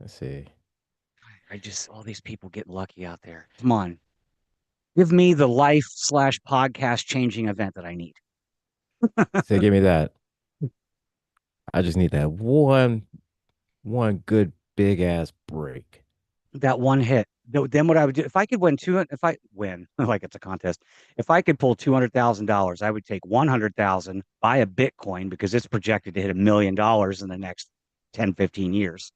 Let's see. All these people get lucky out there. Come on, give me the life slash podcast changing event that I need. Say, give me that. I just need that one good big ass break. That one hit. Then what I would do if I could win if I win like it's a contest, if I could pull $200,000, I would take 100,000, buy a Bitcoin because it's projected to hit $1 million in the next 10, 15 years.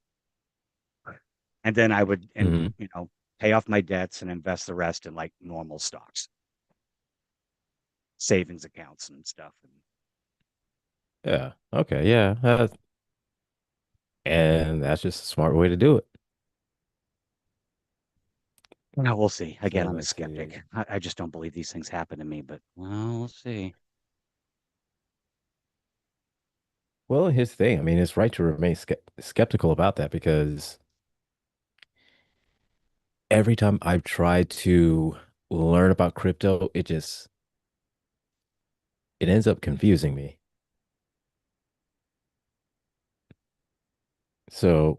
And then I would, and Hmm. pay off my debts and invest the rest in like normal stocks, savings accounts and stuff. Yeah. Okay. Yeah. And that's just a smart way to do it. We'll see. So Again, I'm a let's see. skeptic. I just don't believe these things happen to me, but well, we'll see. Well, here's the thing. I mean, it's right to remain skeptical about that because every time I've tried to learn about crypto, it ends up confusing me. So,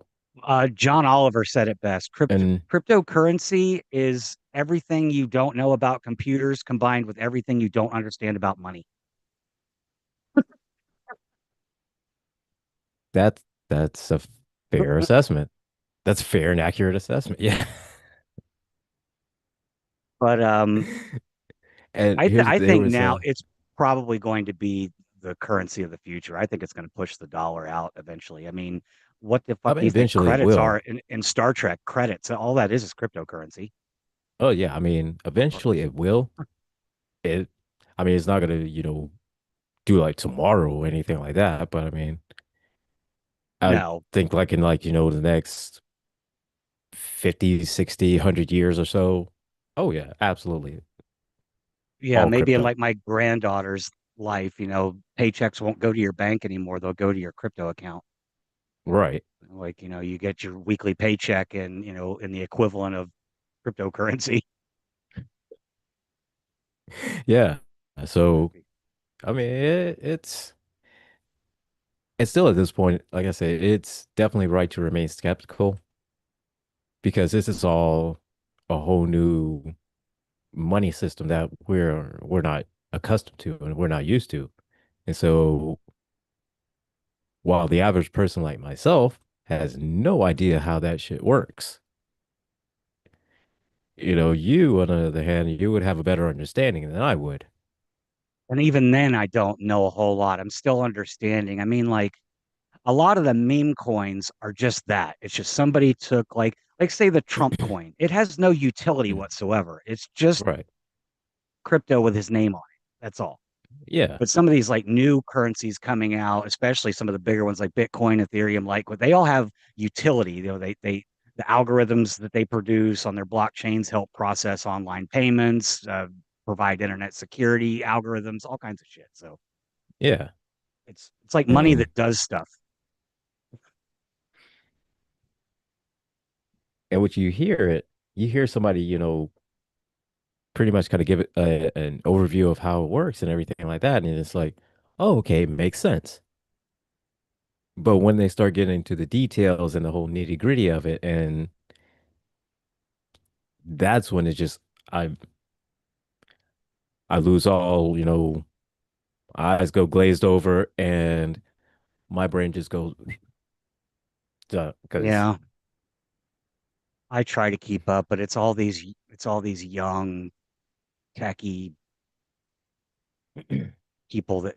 John Oliver said it best. and Cryptocurrency is everything you don't know about computers combined with everything you don't understand about money. that's that's a fair assessment. That's a fair and accurate assessment. Yeah. But And here's I there think was now it's probably going to be the currency of the future. I think it's going to push the dollar out eventually. I mean, what the I fuck do mean, you think eventually it credits will. are in Star Trek? Credits, all that is cryptocurrency. Oh yeah, I mean, eventually it will. It I mean, it's not gonna, do like tomorrow or anything like that, but I mean, I No, think like in like, the next 50, 60, 100 years or so. Oh yeah, absolutely. yeah, All maybe in crypto. like my granddaughter's life, paychecks won't go to your bank anymore. They'll go to your crypto account. Right. Like, you get your weekly paycheck and, in the equivalent of cryptocurrency. Yeah. So, Crazy. I mean, it's still at this point, like I said, it's definitely right to remain skeptical because this is all a whole new money system that we're not accustomed to and we're not used to. And so while the average person like myself has no idea how that shit works, you on the other hand, you would have a better understanding than I would. And even then, I don't know a whole lot. I'm still understanding. I mean, like a lot of the meme coins are just that. It's just somebody took like say the Trump coin. It has no utility whatsoever. It's just Right. crypto with his name on it. That's all. Yeah. But some of these like new currencies coming out, especially some of the bigger ones like Bitcoin, Ethereum, like they all have utility. They the algorithms that they produce on their blockchains help process online payments, provide internet security algorithms, all kinds of shit. So Yeah. it's like money And that does stuff. and what you hear somebody, pretty much kind of give it an overview of how it works and everything like that. And it's like, oh, okay, makes sense. But when they start getting into the details and the whole nitty gritty of it, and that's when I I lose all, eyes go glazed over and my brain just goes because Yeah, I try to keep up, but it's all these young techie people that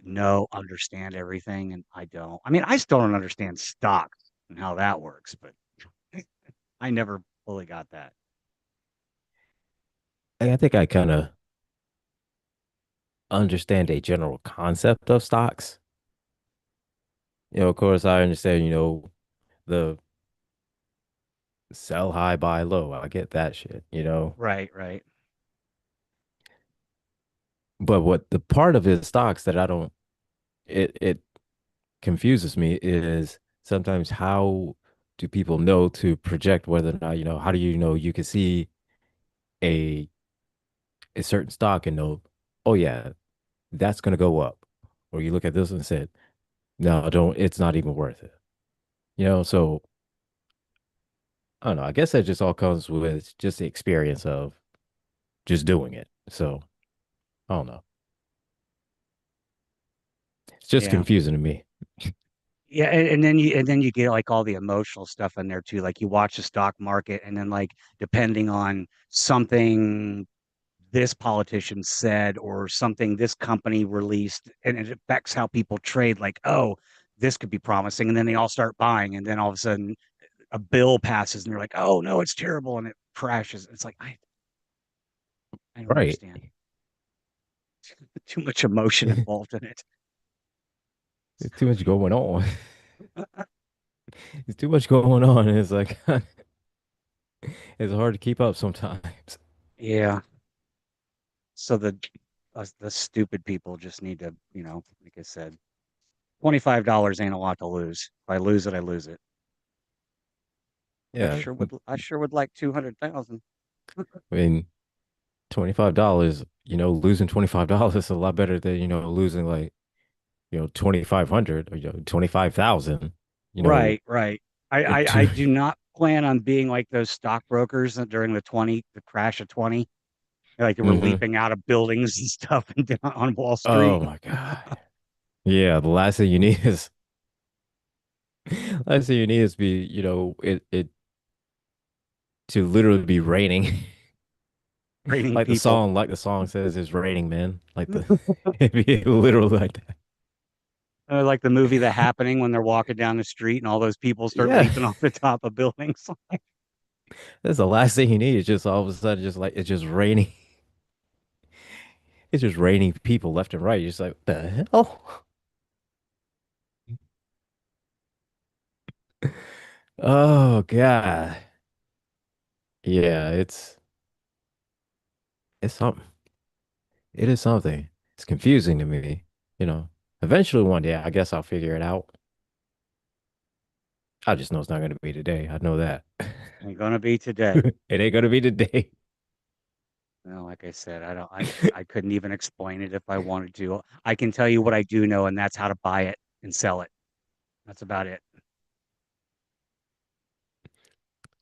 understand everything, and I don't. I mean, I still don't understand stocks and how that works, but I never fully got that. I think I kind of understand a general concept of stocks. Of course, I understand, the sell high, buy low. I get that shit. Right, right. But what the part of his stocks that I don't, it confuses me is sometimes how do people know to project whether or not, how do you know you can see a a certain stock and know, oh yeah, that's gonna go up. Or you look at this and said, no, don't, it's not even worth it. So I don't know. I guess that just all comes with just the experience of just doing it. So I don't know. It's just Yeah. confusing to me. Yeah, and then you get like all the emotional stuff in there too. Like you watch the stock market, and then like depending on something this politician said or something this company released, and it affects how people trade. Like, oh, this could be promising, and then they all start buying, and then all of a sudden a bill passes, and they're like, oh no, it's terrible, and it crashes. It's like I don't Right. understand. Too much emotion involved in it. There's too much going on. There's too much going on. And it's like it's hard to keep up sometimes. Yeah. So the stupid people just need to, like I said, $25 ain't a lot to lose. If I lose it, I lose it. Yeah. I sure would like 200,000. I mean, $25, losing $25 is a lot better than, losing like, 2,500 or 25,000, you know. Right, right. I To, do not plan on being like those stockbrokers that during the crash of 20, like they were hmm. leaping out of buildings and stuff and down on Wall Oh Street. my God. Yeah, the last thing you need is last thing you need is be, it to literally be raining. Training Like the people. song, says, it's raining, man. Like the it'd be literally like that. Like the movie The Happening when they're walking down the street and all those people start Yeah. leaping off the top of buildings. That's the last thing you need. It's just all of a sudden just like it's just raining. It's just raining people left and right. You're just like, what the hell? Oh God. Yeah, it's something. It is something. It's confusing to me, you know. Eventually one day I guess I'll figure it out. I just know it's not gonna be today. I know that. Ain't gonna be today. It ain't gonna be today. No, like I said, I couldn't even explain it if I wanted to. I can tell you what I do know, and that's how to buy it and sell it. That's about it.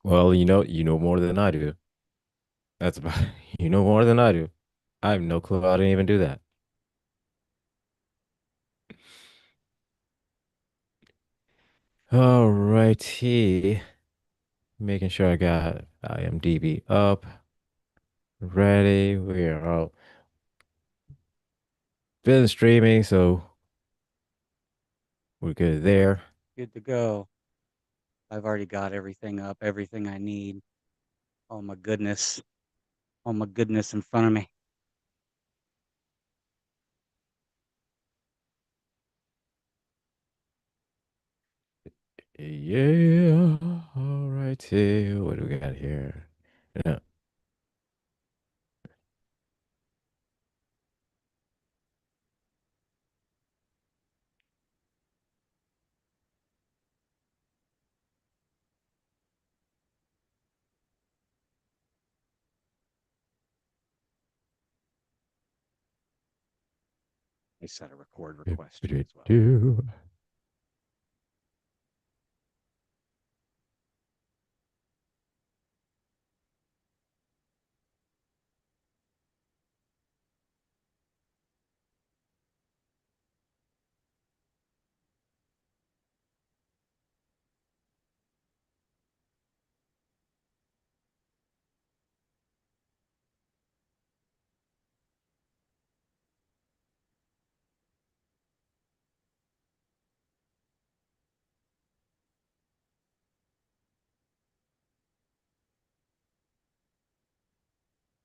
Well, you know more than I do. That's about you know more than I do. I have no clue. I didn't even do that. All righty. Making sure I got IMDb up, ready. We are all been streaming, so we're good there. Good to go. I've already got everything up, everything I need. Oh my goodness. Oh my goodness in front of me. Yeah. All righty. What do we got here? Yeah. I set a record Do, request too do, as well. do.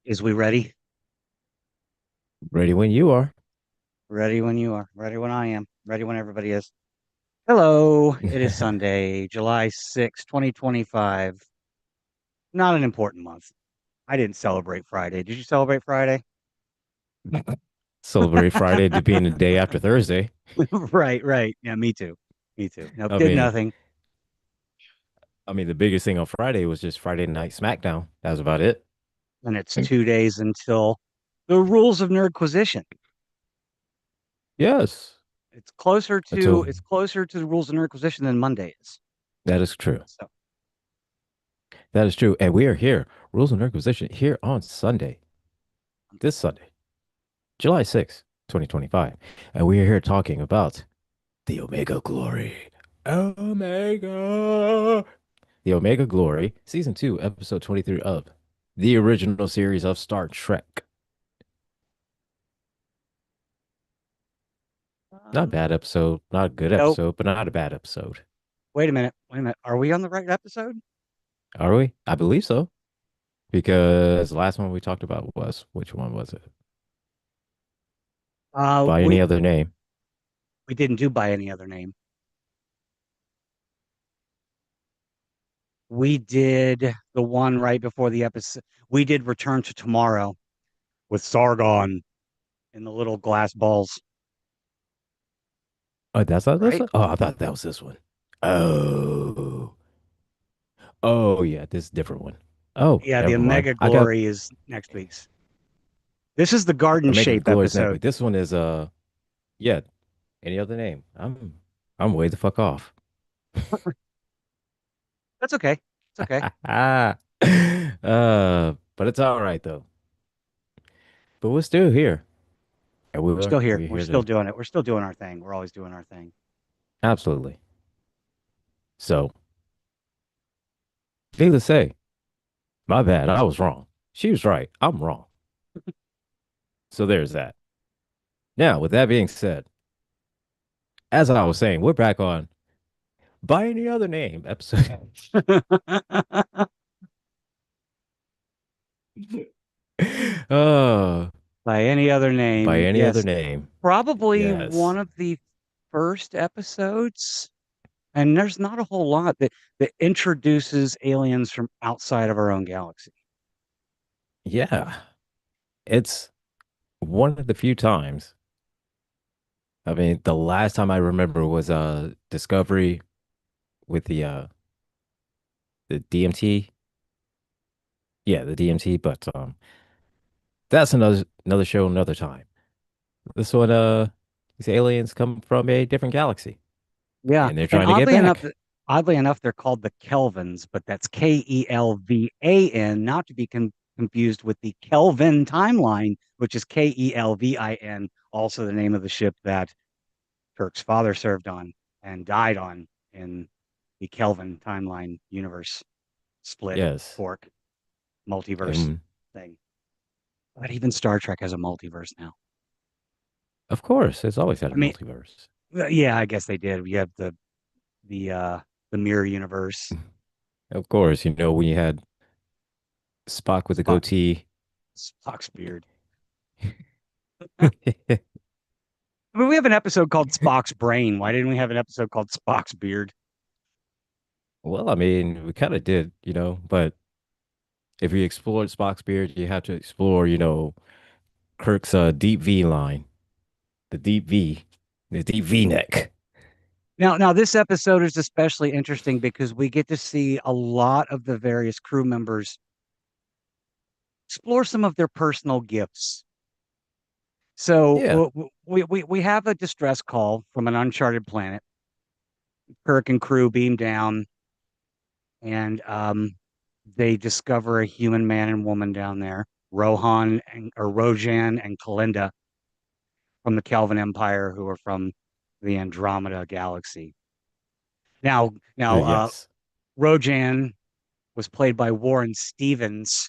Is we ready? Ready when you are. Ready when you are. Ready when I am. Ready when everybody is. Hello. It is Sunday, July 6th, 2025. Not an important month. I didn't celebrate Friday. Did you celebrate Friday? Celebrate Friday to being the day after Thursday. Right, right. Yeah, me too. Me too. Nope, I did mean, nothing. the biggest thing on Friday was just Friday Night SmackDown. That was about it. And it's 2 days until the rules of Nerdquisition. Yes. Until It's closer to the rules of Nerdquisition than Monday is. that is true. So That is true. And we are here, Rules and Requisition, here on Sunday, this Sunday, July 6th, 2025. And we are here talking about the Omega Glory. Omega. The Omega Glory, Season 2, Episode 23 of the original series of Star Trek. Not a bad episode, not a good Nope. episode, but not a bad episode. Wait a minute. Wait a minute. Are we on the right episode? Are we? I believe so. Because the last one we talked about was, which one was it? Uh, By any we other name. we didn't do by any other name. We did the one right before the episode. We did Return to Tomorrow with Sargon in the little glass balls, Oh, that's not this right? one? Oh, I thought that was this one. Oh. Oh, yeah, this is a different one. Oh, Yeah, the never mind. Omega I got Glory is next week's. This is the garden Omega shape Glory's next episode. week. This one is yeah, any other name. I'm way the fuck off. That's okay. It's okay. But it's all right though. But we're still here. And We're still here. we're We're here still to doing it. We're still doing our thing. We're always doing our thing. absolutely. So, needless to say, my bad. I was wrong. She was right. I'm wrong. So there's that. Now, with that being said, as I was saying, we're back on by any other name episode. uh, By any other by name, any other yes. name. Probably Yes. one of the first episodes. And there's not a whole lot that introduces aliens from outside of our own galaxy. Yeah. It's one of the few times. I mean, the last time I remember was Discovery with the DMT. Yeah, the DMT, but that's another show, another time. This one these aliens come from a different galaxy Yeah. and they're And trying to get back. oddly enough, they're called the Kelvins, but that's Kelvan, not to be confused with the Kelvin timeline, which is Kelvin, also the name of the ship that Kirk's father served on and died on in the Kelvin timeline universe split Yes. fork multiverse And thing. But even Star Trek has a multiverse now. of course, it's always had I a mean, multiverse. yeah, I guess they did. We have the the mirror universe. Of course, when you had Spock with a Spock, goatee. Spock's beard. I mean, we have an episode called Spock's brain. Why didn't we have an episode called Spock's beard? Well, I mean, we kind of did, but if you explored Spock's beard, you have to explore, Kirk's deep V line, the deep V, the deep V neck. Now this episode is especially interesting because we get to see a lot of the various crew members explore some of their personal gifts. So Yeah. we have a distress call from an uncharted planet. Kirk and crew beam down, and they discover a human man and woman down there, Rojan and Kalinda from the Kelvin Empire, who are from the Andromeda Galaxy. Now, Yes. Rojan was played by Warren Stevens.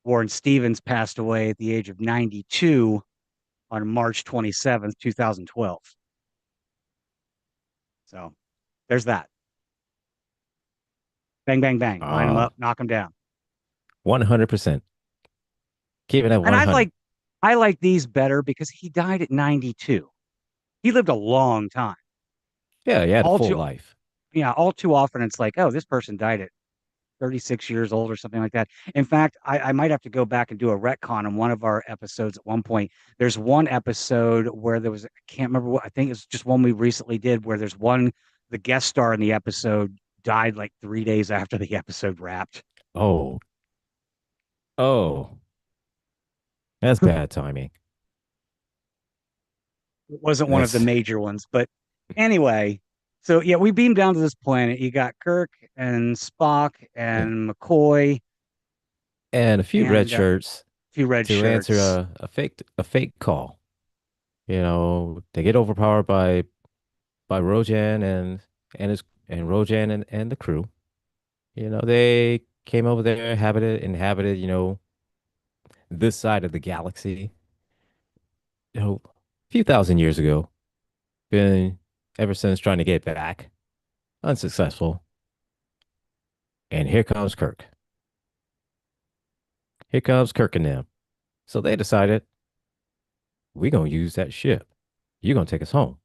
Warren Stevens passed away at the age of 92 on March 27th, 2012. So there's that. Bang, bang, bang. Line them Uh, up, knock them down. 100%. Keep it at And 100. I like these better because he died at 92. He lived a long time. Yeah, he had a All full too life. Yeah, all too often it's like, oh, this person died at 36 years old or something like that. In fact, I might have to go back and do a retcon on one of our episodes at one point. There's one episode where I can't remember what, I think it's just one we recently did where the guest star in the episode died like 3 days after the episode wrapped. Oh, oh, that's bad timing. It wasn't one of the That's major ones, but anyway, So yeah, we beam down to this planet. You got Kirk and Spock Yeah. and McCoy And a few red and a shirts few red to answer shirts. a fake call. You know, they get overpowered by Rojan and his and Rojan and the crew. You know, they came over there, inhabited, this side of the galaxy, a few thousand years ago. Been ever since trying to get back, unsuccessful. And here comes Kirk. Here comes Kirk and them. So they decided we're gonna use that ship. You're gonna take us home.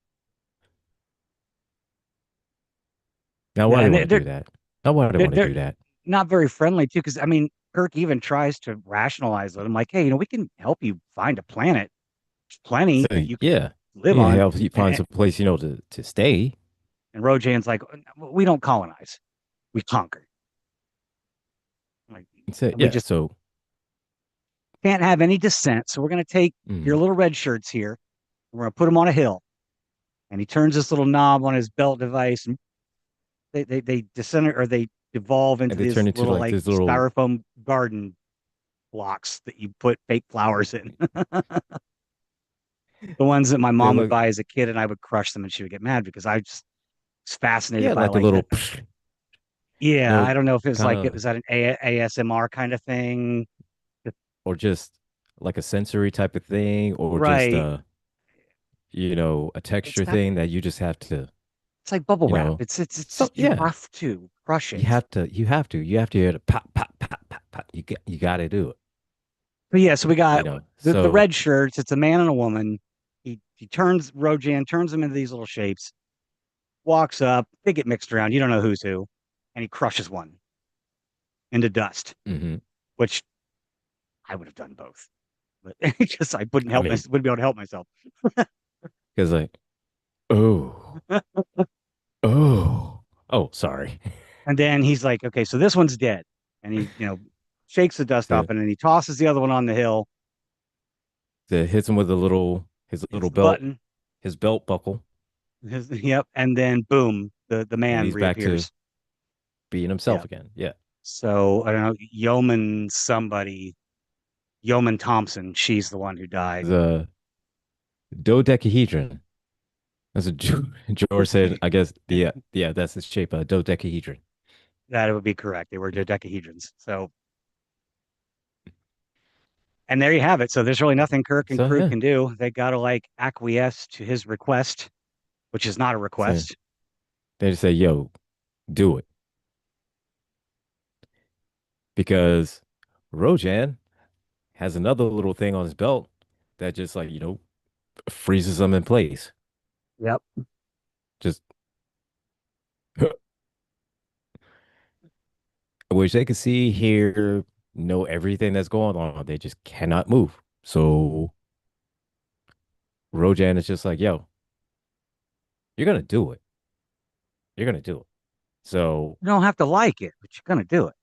Now, why Yeah, do they and want to do that? Now, why do they want to they're do that? not very friendly too. Because I mean, Kirk even tries to rationalize with him, like, "Hey, we can help you find a planet. There's plenty So that you could yeah, live yeah, on." help you find And, some place, to stay. and Rojan's like, "We don't colonize. We conquer. Like, So and we yeah, just so can't have any dissent. So we're going to take your mm, little red shirts here, and we're going to put them on a hill." And he turns this little knob on his belt device, and they disintegrate or they devolve and into they these turn into little like like this little, styrofoam garden blocks that you put fake flowers in. The ones that my they mom would look, buy as a kid, and I would crush them, and she would get mad because I just was fascinated yeah, by like the like little, yeah, I don't know if it was kind like it of, was that an ASMR kind of thing. or just like a sensory type of thing, or just Right. a It's texture got thing that you just have to, it's like bubble you wrap. know, It's so just you yeah, have to crush you it. have to, hear the pop, pop, pop, pop, pop. You got to do it, But yeah, so we got the So red shirts. It's a man and a woman. He turns Rojan turns them into these little shapes. Walks up. They get mixed around. You don't know who's who, and he crushes one into dust, hmm which I would have done both, but because I wouldn't I help mean, wouldn't be able to help myself. because like, oh, oh, sorry. And then he's like, okay, so this one's dead. And he, shakes the dust off The and then he tosses the other one on the hill, the hits him with his hits little the belt, button. his belt buckle, Yep. And then boom, the and man he's back to reappears. being himself Yep. again. Yeah. So I don't know, Yeoman Thompson, she's the one who died. The dodecahedron. That's what George said. I guess yeah, that's its shape, a dodecahedron. That would be correct. They were dodecahedrons. So, and there you have it. So there's really nothing Kirk and So crew yeah, can do. They got to like acquiesce to his request, which is not a so request. they just say, "Yo, do it," because Rojan has another little thing on his belt that just like freezes them in place. Yep. Just which they can see, hear, know everything that's going on. They just cannot move. So Rojan is just like, "Yo, you're gonna do it. You're gonna do it." So You don't have to like it, but you're going to do it.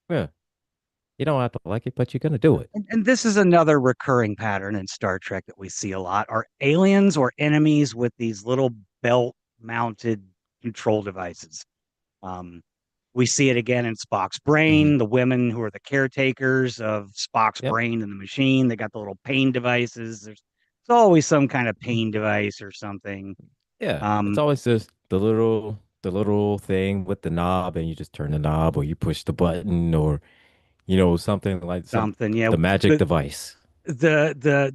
yeah, you don't have to like it, but you're gonna do it. And this is another recurring pattern in Star Trek that we see a lot are aliens or enemies with these little belt mounted control devices. Um, we see it again in Spock's Hmm. brain, the women who are the caretakers of Spock's Yep. brain in the machine. They got the little pain devices. There's always some kind of pain device or something. Yeah, it's Um, always just the little thing with the knob, and you just turn the knob, or you push the button, or something like something, the magic the device.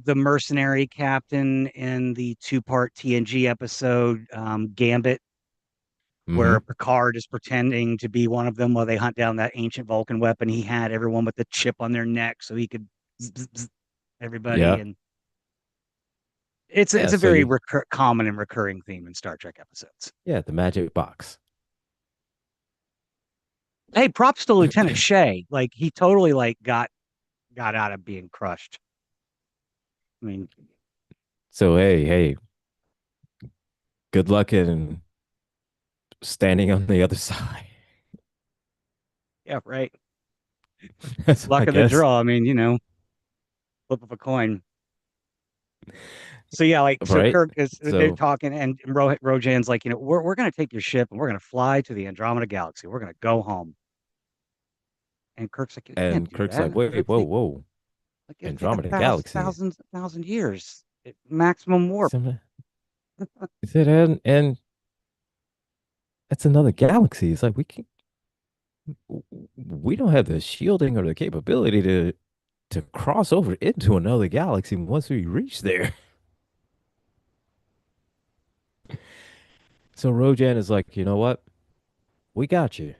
the mercenary captain in the two-part TNG episode, Gambit, where Hmm. Picard is pretending to be one of them while they hunt down that ancient Vulcan weapon. He had everyone with the chip on their neck so he could everybody, Yeah, and it's yeah. a So very you, common and recurring theme in Star Trek episodes. yeah, the magic box. Hey, props to Lieutenant Shea. Like he totally like got out of being crushed. I mean, So hey, good luck in standing on the other side. yeah, right. That's I Luck of the guess. draw. I mean, flip of a coin. So yeah, like so right? Kirk is they're So talking and Rojan's like, we're gonna take your ship and we're gonna fly to the Andromeda Galaxy. We're gonna go home. And Kirk's like, you can't and do Kirk's that. like, wait, whoa, whoa, It'll take Andromeda Galaxy. a thousand years. Maximum warp. Some- He said, and that's another galaxy. It's like we don't have the shielding or the capability to cross over into another galaxy once we reach there. So Rojan is like, you know what? We got you.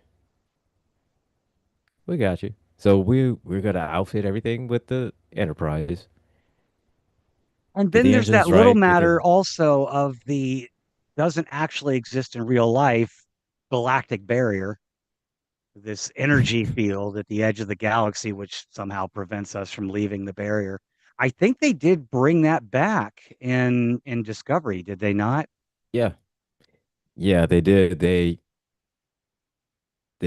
We got you. So we're gonna outfit everything with the Enterprise. And Get then the there's that engines little right. Get the matter also of the doesn't actually exist in real life galactic barrier, this energy field at the edge of the galaxy, which somehow prevents us from leaving the barrier. I think they did bring that back in Discovery, did they not? yeah, yeah. They did. They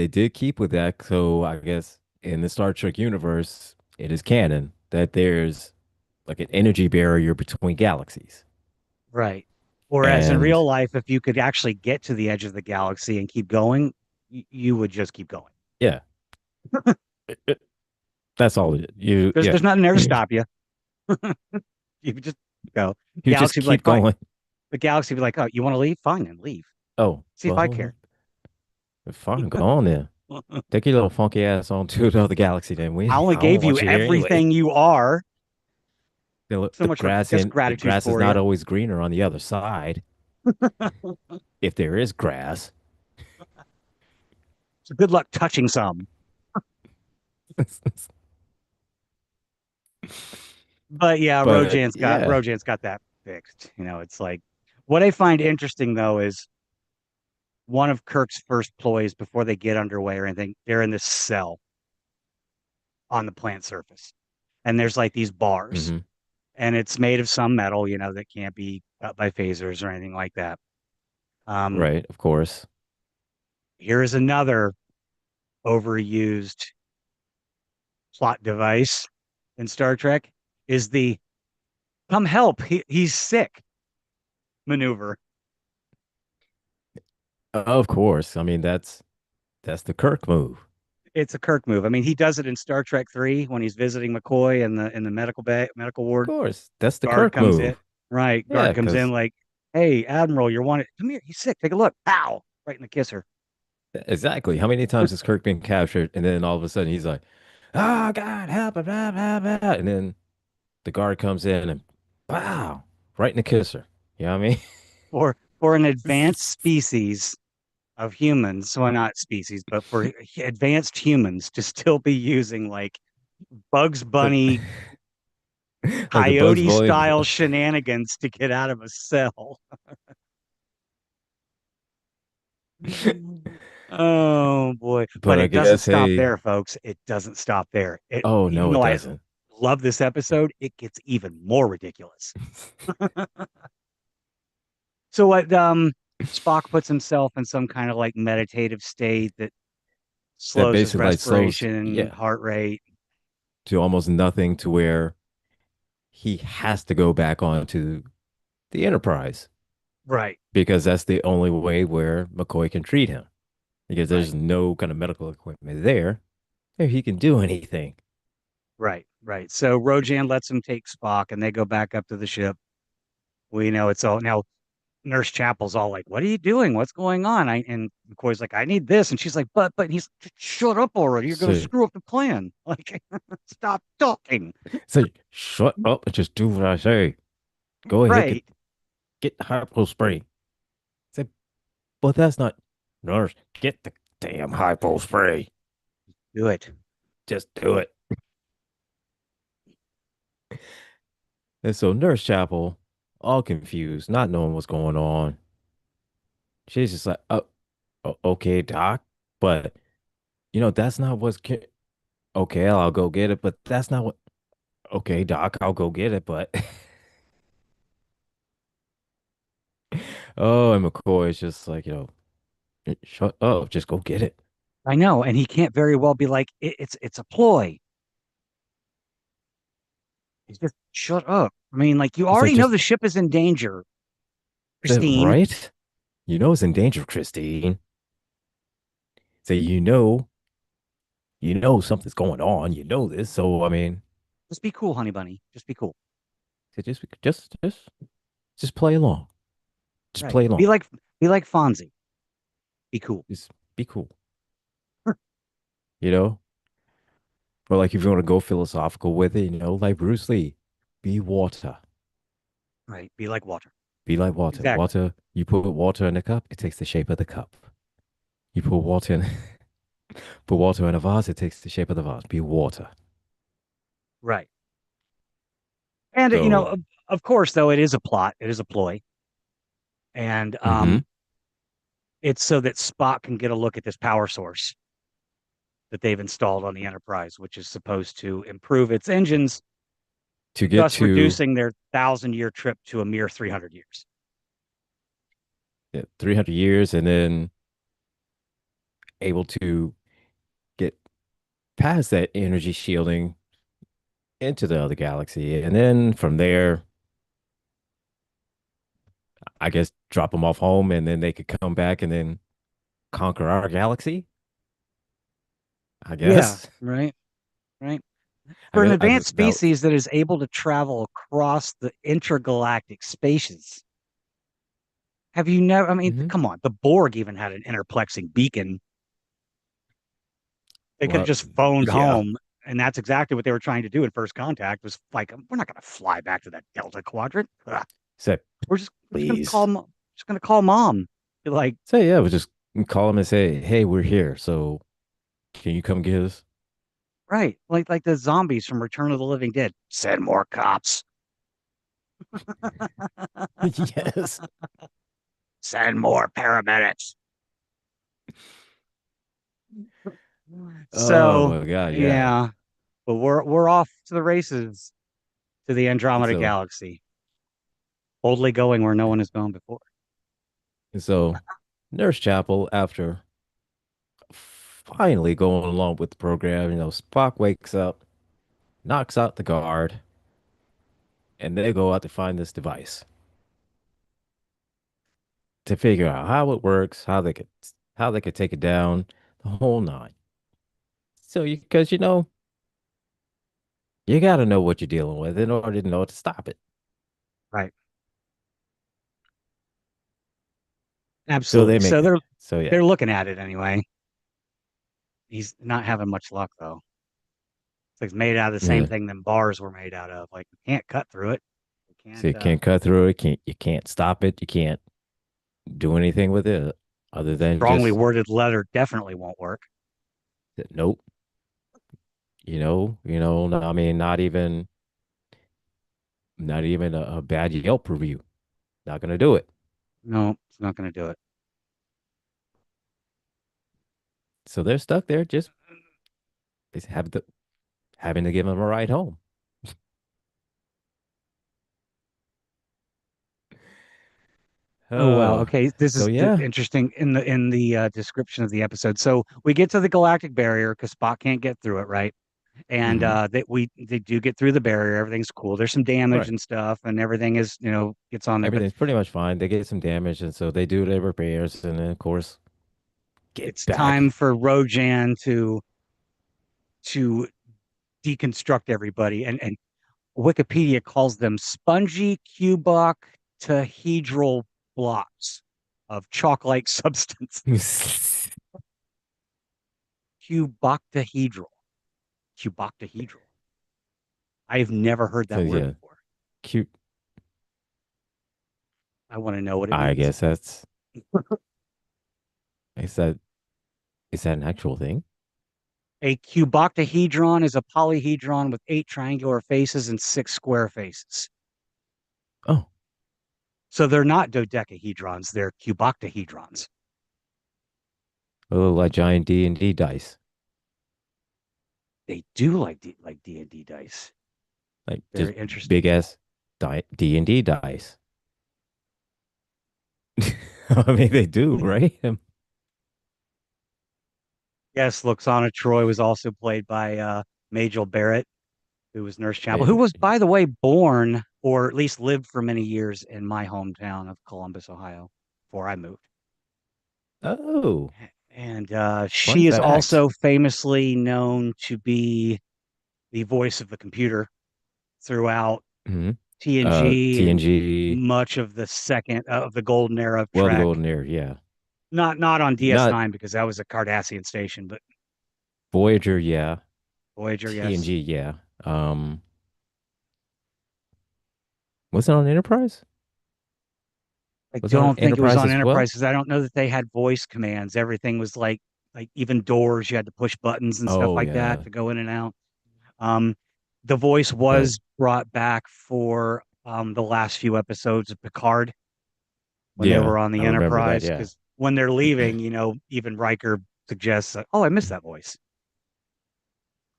did keep with that. So I guess in the Star Trek universe, it is canon that there's like an energy barrier between galaxies. Right. Whereas in And real life, if you could actually get to the edge of the galaxy and keep going, you would just keep going. yeah, that's all it is. Yeah, There's nothing there to stop you. You would just go. you just Galaxy would be like, keep fine. going. The galaxy would be like, oh, you want to leave? Fine, and leave. Oh, See if I well, care. fine, go on then. Take your little funky ass on to another galaxy then. I only I don't gave you want you here anyway. everything you are. So The much for grass just and the gratitude grass is for not you. always greener on the other side. If there is grass. So good luck touching some. But yeah, But yeah. Rojan's got that fixed. It's like what I find interesting though is one of Kirk's first ploys before they get underway or anything, they're in this cell on the plant surface. And there's like these bars, Hmm. and it's made of some metal, that can't be cut by phasers or anything like that. Um, Right, of course. Here is another overused plot device in Star Trek is the come help, he's sick maneuver. Of course. I mean, that's the Kirk move. It's a Kirk move. I mean, he does it in Star Trek 3 when he's visiting McCoy in the medical Of ward. course. That's the Guard Kirk comes in. move. Right. Yeah, Guard comes in because like, hey, Admiral, you're wanted. Come here. He's sick. Take a look. Pow. Right in the kisser. exactly. How many times has Kirk been captured and then all of a sudden he's like, oh God, help, blah, blah, blah, blah. And then the guard comes in and wow, right in the kisser. You know what I mean? For an advanced species of humans, well, not species, but for advanced humans to still be using like Bugs like Bunny like the Bugs coyote Bunny. style shenanigans to get out of a cell. Oh boy. But But I it doesn't guess, stop hey, there, folks. It doesn't stop there. oh Even no, it though I doesn't. love this episode, it gets even more ridiculous. So what Spock puts himself in some kind of like meditative state that That slows his basically like slows, respiration, yeah, heart rate. to almost nothing to where he has to go back onto the Enterprise Right, because that's the only way where McCoy can treat him because right, there's no kind of medical equipment there where he can do anything. right. So Rojan lets him take Spock and they go back up to the ship. We know it's all now. Nurse Chapel's all like, "What are you doing? What's going on?" And McCoy's like, "I need this," and she's like, "But," and he's, "Shut up already! You're gonna So, screw up the plan. Like, stop talking." so shut up and just do what I say. Go ahead, Right? get the hypo spray. Say, but that's not nurse. Get the damn hypo spray. Do it. Just do it. And so Nurse Chapel, all confused, not knowing what's going on. She's just like, oh, okay, doc, but that's not what's. Okay, I'll go get it, but that's not what. Okay, doc, I'll go get it, but oh, and McCoy is just like, shut up, just go get it. I know, and he can't very well be like, it's a ploy. He's just shut up. I mean, like you It's like already know just the ship is in danger, Christine. right. You know it's in danger, Christine. Say you know something's going on. You know this. So I mean, Just be cool, honey bunny. Just be cool. so just play along. Just Right. play along. Be like Fonzie. Be cool. Just be cool. You know? Or like if you want to go philosophical with it, you know, like Bruce Lee, be water. Right. Be like water. Be like water. Exactly. Water, you put water in a cup, it takes the shape of the cup. You put water in put water in a vase, it takes the shape of the vase. Be water. Right. And So, of course, though, it is a plot. It is a ploy, and hmm it's so that Spock can get a look at this power source that they've installed on the Enterprise, which is supposed to improve its engines, to get thus to reducing their 1,000 year trip to a mere 300 years. 300 years and then able to get past that energy shielding into the other galaxy. And then from there, I guess drop them off home and then they could come back and then conquer our galaxy, I Yeah. guess. Right. Right. I For an guess advanced that was, species that is able to travel across the intergalactic spaces, have you never? I mean, mhm. come on. The Borg even had an interplexing beacon. They could have Well, just phoned yeah. home, and that's exactly what they were trying to do in First Contact. Was like, we're not going to fly back to that Delta Quadrant. Ugh. Said, We're just going to please. just going to call mom. Be like, So yeah, we just call them and say, hey, we're here. So can you come get us? right, like the zombies from Return of the Living Dead. Send more cops. Yes. Send more paramedics. Oh So my God, yeah. yeah, but we're off to the races to the And Andromeda so Galaxy, boldly going where no one has gone before. and so Nurse Chapel, after finally going along with the program, you know, Spock wakes up, knocks out the guard, and they go out to find this device to figure out how it works, how they could take it down, the whole nine. So you because you know, you gotta know what you're dealing with in order to know to stop it. Right, So they absolutely. make So it. So yeah. they're looking at it anyway. He's not having much luck though. It's like it's made out of the same Yeah. thing that bars were made out of. Like we can't cut through it. We So can't. you can't cut through it. Can't you can't stop it. You can't do anything with it other than Strongly just worded letter definitely won't work. nope. No, I mean, not even a bad Yelp review. Not gonna do it. No, it's not going to do it. So they're stuck there, just having to give them a ride home. Oh wow. Oh, Okay, this so is yeah. interesting in the description of the episode. So we get to the galactic barrier because Spock can't get through it, right? And hmm they do get through the barrier. Everything's cool. There's some damage Right. and stuff, and everything is gets on there. But Everything's pretty much fine. They get some damage, and so they do their repairs, and then of course get it's time back. for Rojan to deconstruct everybody. And Wikipedia calls them spongy cuboctahedral blocks of chalk-like substance. Cuboctahedral. Cuboctahedral. I've never heard So that word yeah, before. cute. I want to know what it I means. guess that's is that is that an actual thing? A cuboctahedron is a polyhedron with 8 triangular faces and 6 square faces. Oh, So they're not dodecahedrons, they're cuboctahedrons. a little like giant D&D dice, They do like D&D dice. like just Very interesting. big ass D&D dice. I mean, they do, right? Yes, Loxana Troy was also played by Majel Barrett, who was Nurse Chapel, who And was, by the way, born or at least lived for many years in my hometown of Columbus, Ohio, before I moved. Oh, And fun she is fact. also famously known to be the voice of the computer throughout Hmm. TNG and TNG. much of the second of the golden era of Well, the Trek. Golden Era, yeah. Not on Not DS9 because that was a Cardassian station, but Voyager, yeah. Voyager, yes. TNG, yeah. Um, was it on Enterprise? I Was it on don't think it was Enterprise on as well? Enterprise because I don't know that they had voice commands. Everything was like even doors, you had to push buttons and stuff Oh like that yeah, to go in and out. Um, the voice but was brought back for the last few episodes of Picard when they yeah, were on I the remember that. Enterprise Yeah. because when they're leaving, even Riker suggests, "Oh, I miss that voice."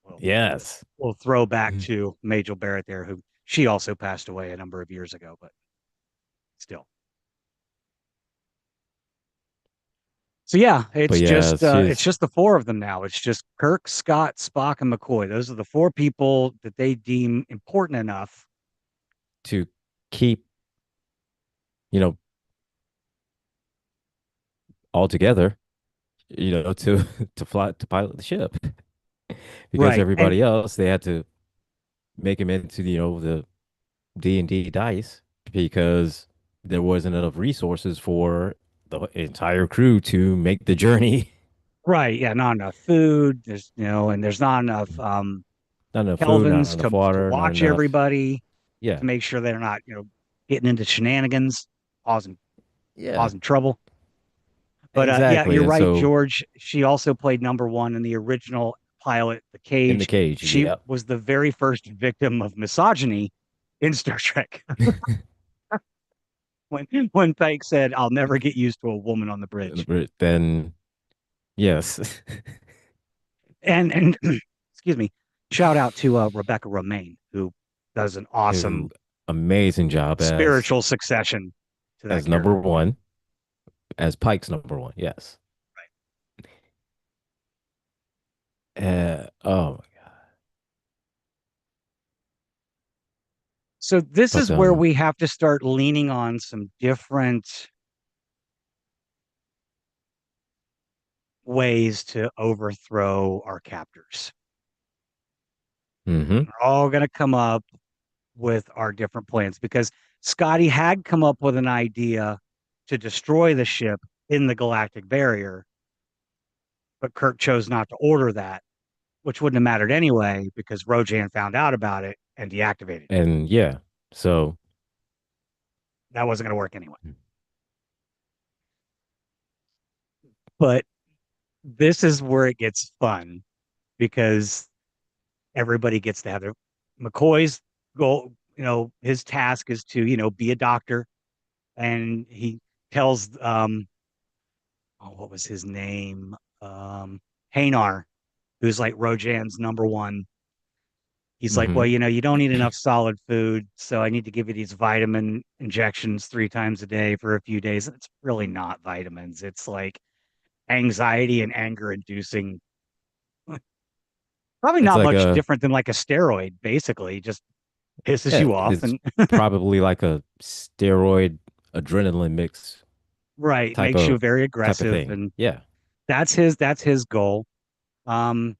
Well, Yes. we'll throw back to Majel Barrett there, who she also passed away a number of years ago, but still. So yeah, But it's yeah, just it's she's just the four of them now. It's just Kirk, Scott, Spock, and McCoy. Those are the four people that they deem important enough. to keep, you know, all together, to to fly to pilot the ship because Right. And everybody else they had to make him into, the D&D dice because there wasn't enough resources for the entire crew to make the journey. right, yeah, not enough food. And there's not enough Not enough food, not Kelvins enough to water, not watch enough. everybody Yeah. to make sure they're not, getting into shenanigans, causing Yeah. causing trouble. But yeah, Exactly. you're And right, so George. She also played number one in the original pilot, The in the Cage. cage, She yep. was the very first victim of misogyny in Star Trek. When Pike said, "I'll never get used to a woman on the bridge," But then yes. and excuse me, shout out to Rebecca Romaine, who does an Who awesome amazing job spiritual succession to that as number character. one, as Pike's number one. Yes. Oh, So this but is where we have to start leaning on some different ways to overthrow our captors. hmm We're all going to come up with our different plans because Scotty had come up with an idea to destroy the ship in the galactic barrier, but Kirk chose not to order that, which wouldn't have mattered anyway because Rojan found out about it and deactivated it. and yeah, so That wasn't going to work anyway. But this is where it gets fun because everybody gets to have their McCoy's goal. His task is to, be a doctor. And he tells, what was his name? Hanar, who's like Rojan's number one. He's like, well, hmm you don't eat enough solid food, so I need to give you these vitamin injections 3 times a day for a few days. It's really not vitamins. It's like anxiety and anger inducing. Probably it's not like much a different than like a steroid, basically. Just pisses yeah, you off. it's And probably like a steroid adrenaline mix right, type makes you of very type of aggressive. thing. And Yeah, that's his goal. Um,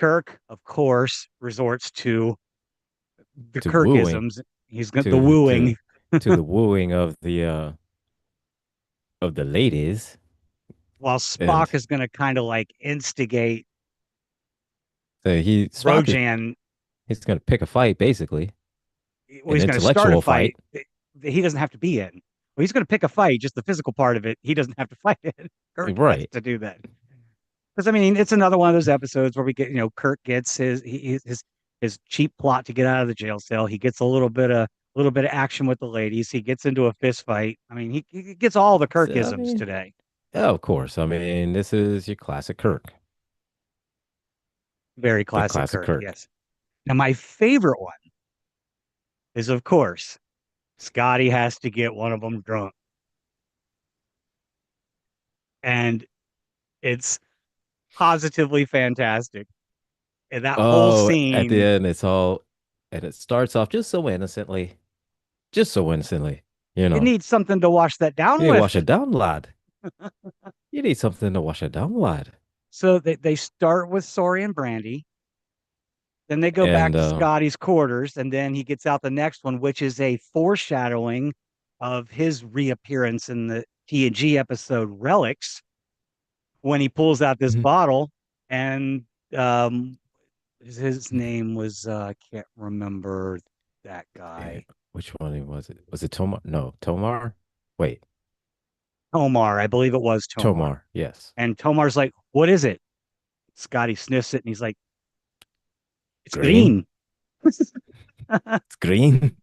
Kirk, of course, resorts to the to wooing, Kirkisms. He's got the to to wooing, to the wooing of the ladies, while and Spock is going to kind of like instigate he Spock is Rojan. he's going to pick a fight basically, Well, an he's going to start a intellectual fight fight. that he doesn't have to be in. Well, he's going to pick a fight, just the physical part of it. He doesn't have to fight it. Kirk has Right. to do that. Because I mean, it's another one of those episodes where we get, Kirk gets his cheap plot to get out of the jail cell. He gets a little bit of action with the ladies. He gets into a fist fight. I mean, he gets all the So, I Kirkisms mean, today. yeah, of course. I mean, this is your classic Kirk, Very the classic classic Kirk, Kirk. yes. Now, my favorite one is, of course, Scotty has to get one of them drunk. And it's positively fantastic. And that whole Oh, at the scene, end, and it starts off just so innocently. just so innocently. You It know, needs something to wash that you down need to with. wash it down, lad. You need something to wash it down, lad. So they start with Sori and Brandy. Then they go back And to Scotty's quarters, and then he gets out the next one, which is a foreshadowing of his reappearance in the TNG episode Relics when he pulls out this Mhm. bottle and um his name was I can't remember that Yeah, guy. which one was it? Was it Tomar? No, Tomar. Wait, Tomar, I believe it was Tomar. Tomar. Yes, And Tomar's like, "What is it?" Scotty sniffs it and he's like, "It's green. green." It's green.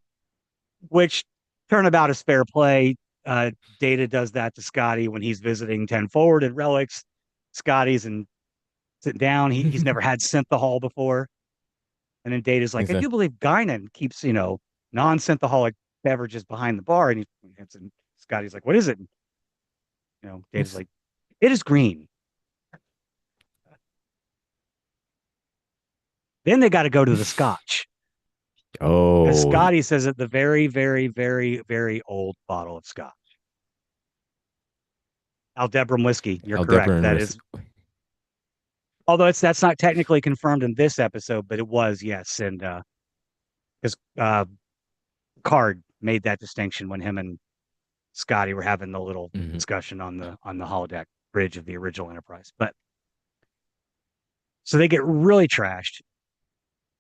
Which turnabout is fair play. Data does that to Scotty when he's visiting 10 forward at Relics. Scotty's and sitting down. He's never had synthahol before. And then Data's like, I do Exactly. believe Guinan keeps, non-synthaholic beverages behind the bar. And Scotty's like, what is it? And, Data's like, it is green. Then they got to go to the scotch. Because Oh, Scotty says it the very, very, very, very old bottle of scotch. Aldebrum whiskey. You're correct. Aldebaran That risk. is, although that's not technically confirmed in this episode, but it was, yes. And because Card made that distinction when him and Scotty were having the little Mhm. discussion on the holodeck bridge of the original Enterprise. But so they get really trashed.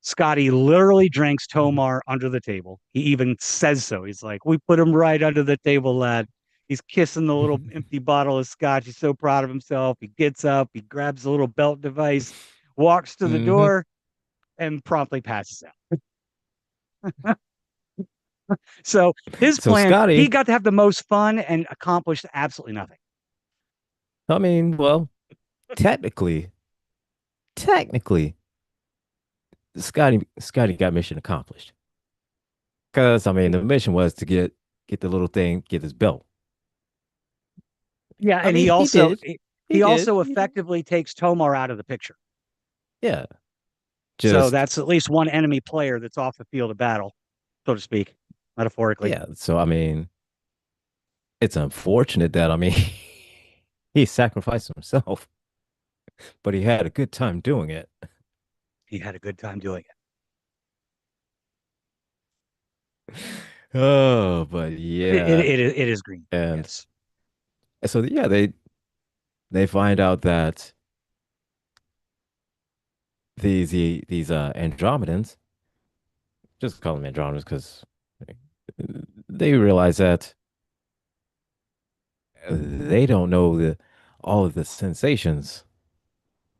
Scotty literally drinks Tomar under the table. He even says so. He's like, "We put him right under the table, lad." He's kissing the little empty bottle of scotch. He's so proud of himself. He gets up, he grabs the little belt device, walks to the Mhm. door, and promptly passes out. So his So plan, he Scotty, got to have the most fun and accomplished absolutely nothing. I mean, well, technically, technically, Scotty got mission accomplished. Because I mean, the mission was to get the little thing, get his belt. Yeah, I and mean, he he also did. he, He he did. also He did. effectively takes Tomar out of the picture. Yeah. So Just that's at least one enemy player that's off the field of battle, so to speak, metaphorically. yeah. So I mean, it's unfortunate that I mean he sacrificed himself, but he had a good time doing it. He had a good time doing it. Oh, but It it, yeah. it, it is green. And Yes. so yeah, they find out that these Andromedans, just call them Andromedans because they realize that they don't know all of the sensations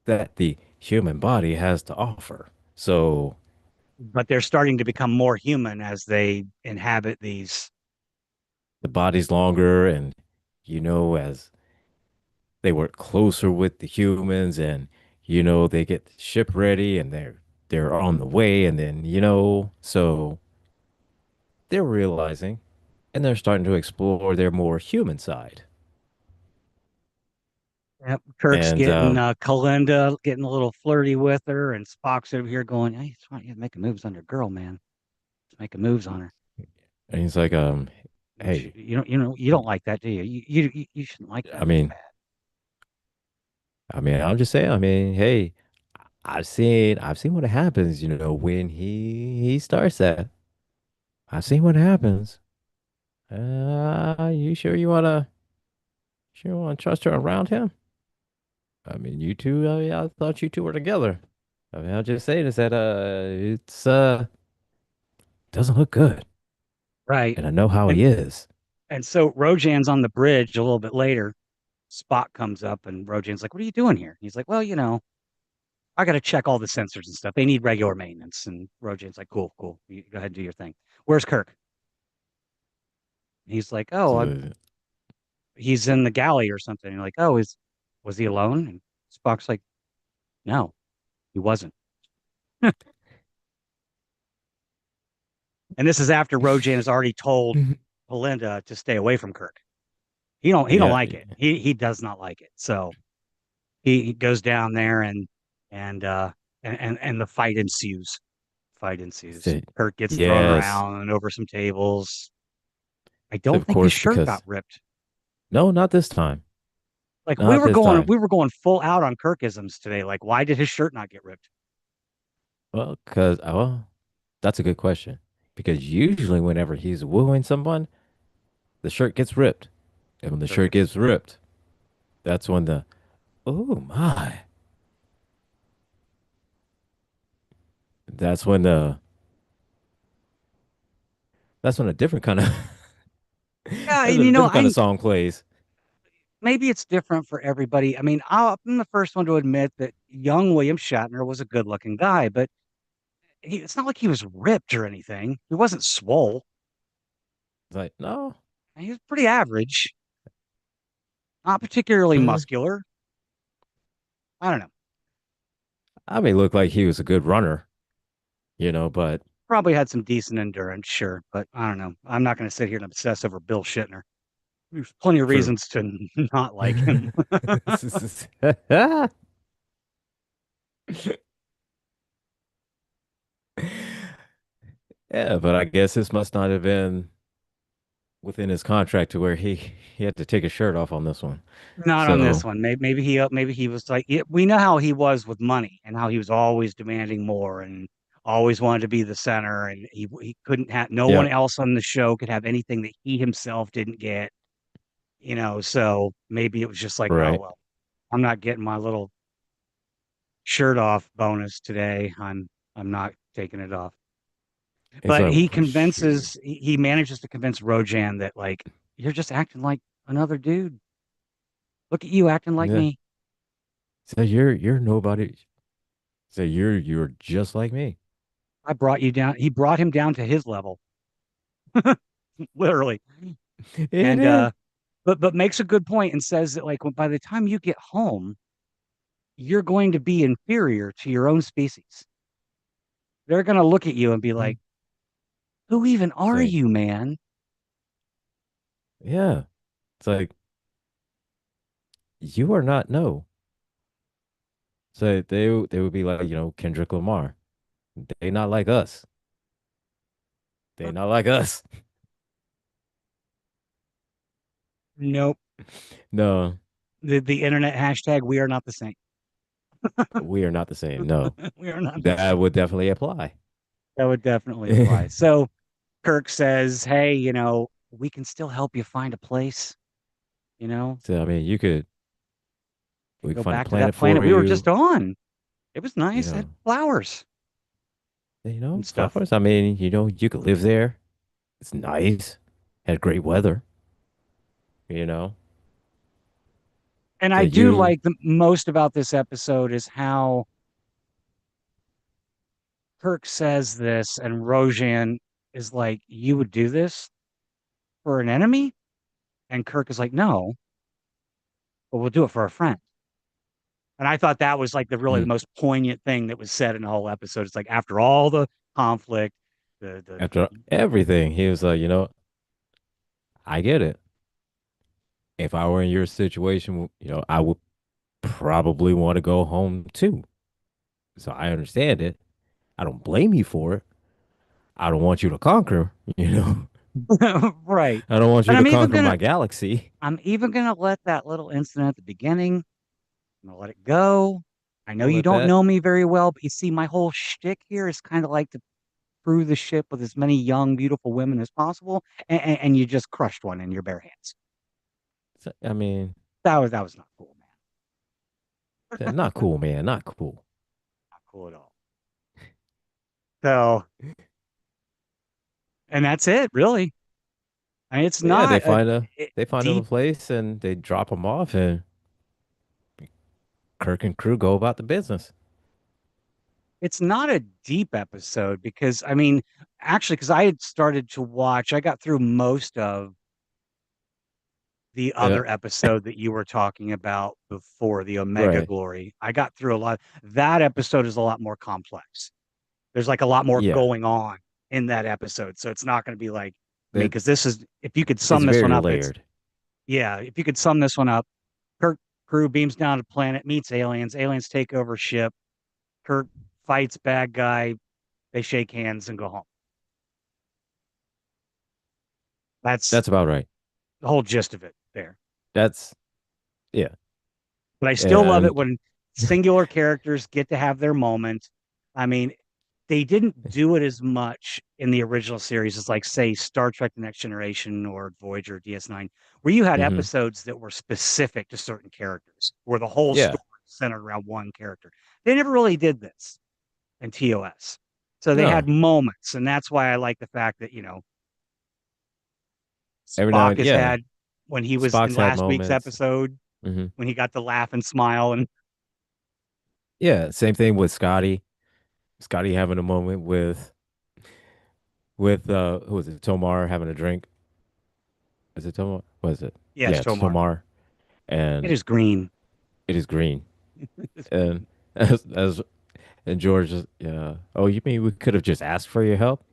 that the human body has to offer. So But they're starting to become more human as they inhabit these. the body's longer, and as they work closer with the humans, and they get the ship ready, and they're on the way, and then so they're realizing, and they're starting to explore their more human side. Yep, Kirk's And getting Kalinda getting a little flirty with her, and Spock's over here going, "Hey, it's fine. You're making moves on your girl, man. Just making moves on her. and he's like, hey, You don't like that, do you? You shouldn't like I that. That's mean, bad." I'm just saying, I mean, hey, I've seen what happens, when he starts that. I've seen what happens. You sure you wanna trust her around him? I mean, you two, I thought you two were together. I mean, I'll just say this that it's doesn't look good. Right. And I know how And he is. and so Rojan's on the bridge a little bit later. Spock comes up and Rojan's like, "What are you doing here?" He's like, "Well, I got to check all the sensors and stuff. They need regular maintenance." And Rojan's like, "Cool, cool. You go ahead and do your thing." "Where's Kirk?" He's like, "Oh, So, he's in the galley or something." And you're like, "Oh, is was he alone?" And Spock's like, "No, he wasn't." And this is after Rojan has already told Belinda to stay away from Kirk. He don't yeah, like it. He does not like it. So he goes down there and uh and the fight ensues. Fight ensues. so, Kirk gets thrown yes. around over some tables. I So don't of think his course, shirt got because ripped. no, not this time. Like Not this time. we were going full out on Kirkisms today. Like, why did his shirt not get ripped? Well, that's a good question. Because usually whenever he's wooing someone, the shirt gets ripped. And when the Shirt shirt gets gets ripped, that's when the oh my. That's when the that's when a different kind of yeah, that's and when a you know, different kind I of song plays. maybe it's different for everybody. I mean, I'm the first one to admit that young William Shatner was a good-looking guy, but it's not like he was ripped or anything. He wasn't swole. It's like, no. He was pretty average, not particularly Mm, muscular. I don't know. I may look like he was a good runner, but Probably had some decent endurance, sure, but I don't know. I'm not going to sit here and obsess over Bill Shitner. There's plenty of true. reasons to not like him. Yeah, but I guess this must not have been within his contract to where he had to take his shirt off on this one. Not on this So, one. Maybe he was like we know how he was with money and how he was always demanding more and always wanted to be the center and he couldn't have no one yeah, else on the show could have anything that he himself didn't get, you know, so maybe it was just like, oh right. well, I'm not getting my little shirt off bonus today. I'm not taking it off. It's But like, well, shoot. he manages to convince Rojan that like you're just acting like another dude. Look at you acting like Yeah. me. So you're nobody. So you're just like me. I brought you down. He brought him down to his level, literally. It And is. but makes a good point and says that like by the time you get home, you're going to be inferior to your own species. They're going to look at you and be like, "Who even It's are like, you, man?" yeah. It's like you are not no. So they would be like, Kendrick Lamar. They not like us. They not like us. Nope. No, The internet hashtag we are not the same. we are not the same. No. We are not the That same. would definitely apply. That would definitely apply. So Kirk says, "Hey, you know, we can still help you find a place. You know, So I mean, can we can go find a back to that planet planet for we were just you. on. It was You nice. It had know, flowers and stuff." flowers. I mean, you could live there. It's nice. Had great weather. You know, And so I do you, like the most about this episode is how Kirk says this, and Rojan is like, "You would do this for an enemy?" And Kirk is like, "No, but we'll do it for a friend." And I thought that was like the really the mm, most poignant thing that was said in the whole episode. It's like after all the conflict, after everything, he was like, I get it. If I were in your situation, I would probably want to go home too. So I understand it. I don't blame you for it. I don't want you to conquer, right. I don't want you And to conquer my galaxy. I'm even gonna let that little incident at the beginning, I'm gonna let it go. I know We'll you let don't that. know me very well, but you see, my whole shtick here is kind of like to crew the ship with as many young, beautiful women as possible, and you just crushed one in your bare hands. I mean, That was not cool, man. not cool, man. Not cool. Not cool at all. So, and that's it, really. I mean, it's But yeah, not a they find them a deep. place and they drop them off, and Kirk and crew go about the business. It's not a deep episode because I mean, actually, because I had started to watch, I got through most of the Yeah, other episode that you were talking about before the Omega right. Glory. I got through a lot. That episode is a lot more complex. There's like a lot more Yeah, going on in that episode. So it's not going to be like, I mean, it, because this is, if you could it's sum this one very up, it's, layered. yeah, if you could sum this one up, Kirk crew beams down to planet, meets aliens, aliens take over ship, Kirk fights bad guy, they shake hands and go home. That's That's about right. the whole gist of it there. That's yeah. But I still love it And when singular characters get to have their moment. I mean, they didn't do it as much in the original series as, like, say, Star Trek: The Next Generation or Voyager DS9, where you had hmm episodes that were specific to certain characters, where the whole yeah. story centered around one character. They never really did this in TOS. So they had No. moments, and that's why I like the fact that, Every now Spock and has yeah. had, when he was in Spock's had last week's moments. episode, hmm when he got to laugh and smile, and Yeah. Same thing with Scotty. Scotty having a moment with who was it? Tomar having a drink. Is it Tomar? Was it? yes, Yeah, it's Tomar. Tomar. It And is green. it is green. It's And green. as and George is yeah. Oh, you mean we could have just asked for your help?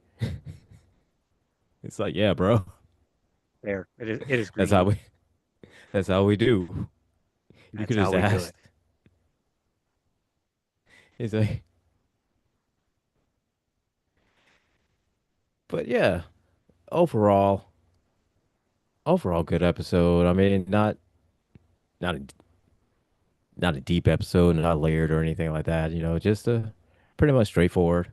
It's like, yeah, bro. There. It is That's how green. we that's how we do. You That's could how just we do asked. it. He's like, but yeah, overall, overall good episode. I mean, not a not a deep episode, not layered or anything like that. Just a pretty much straightforward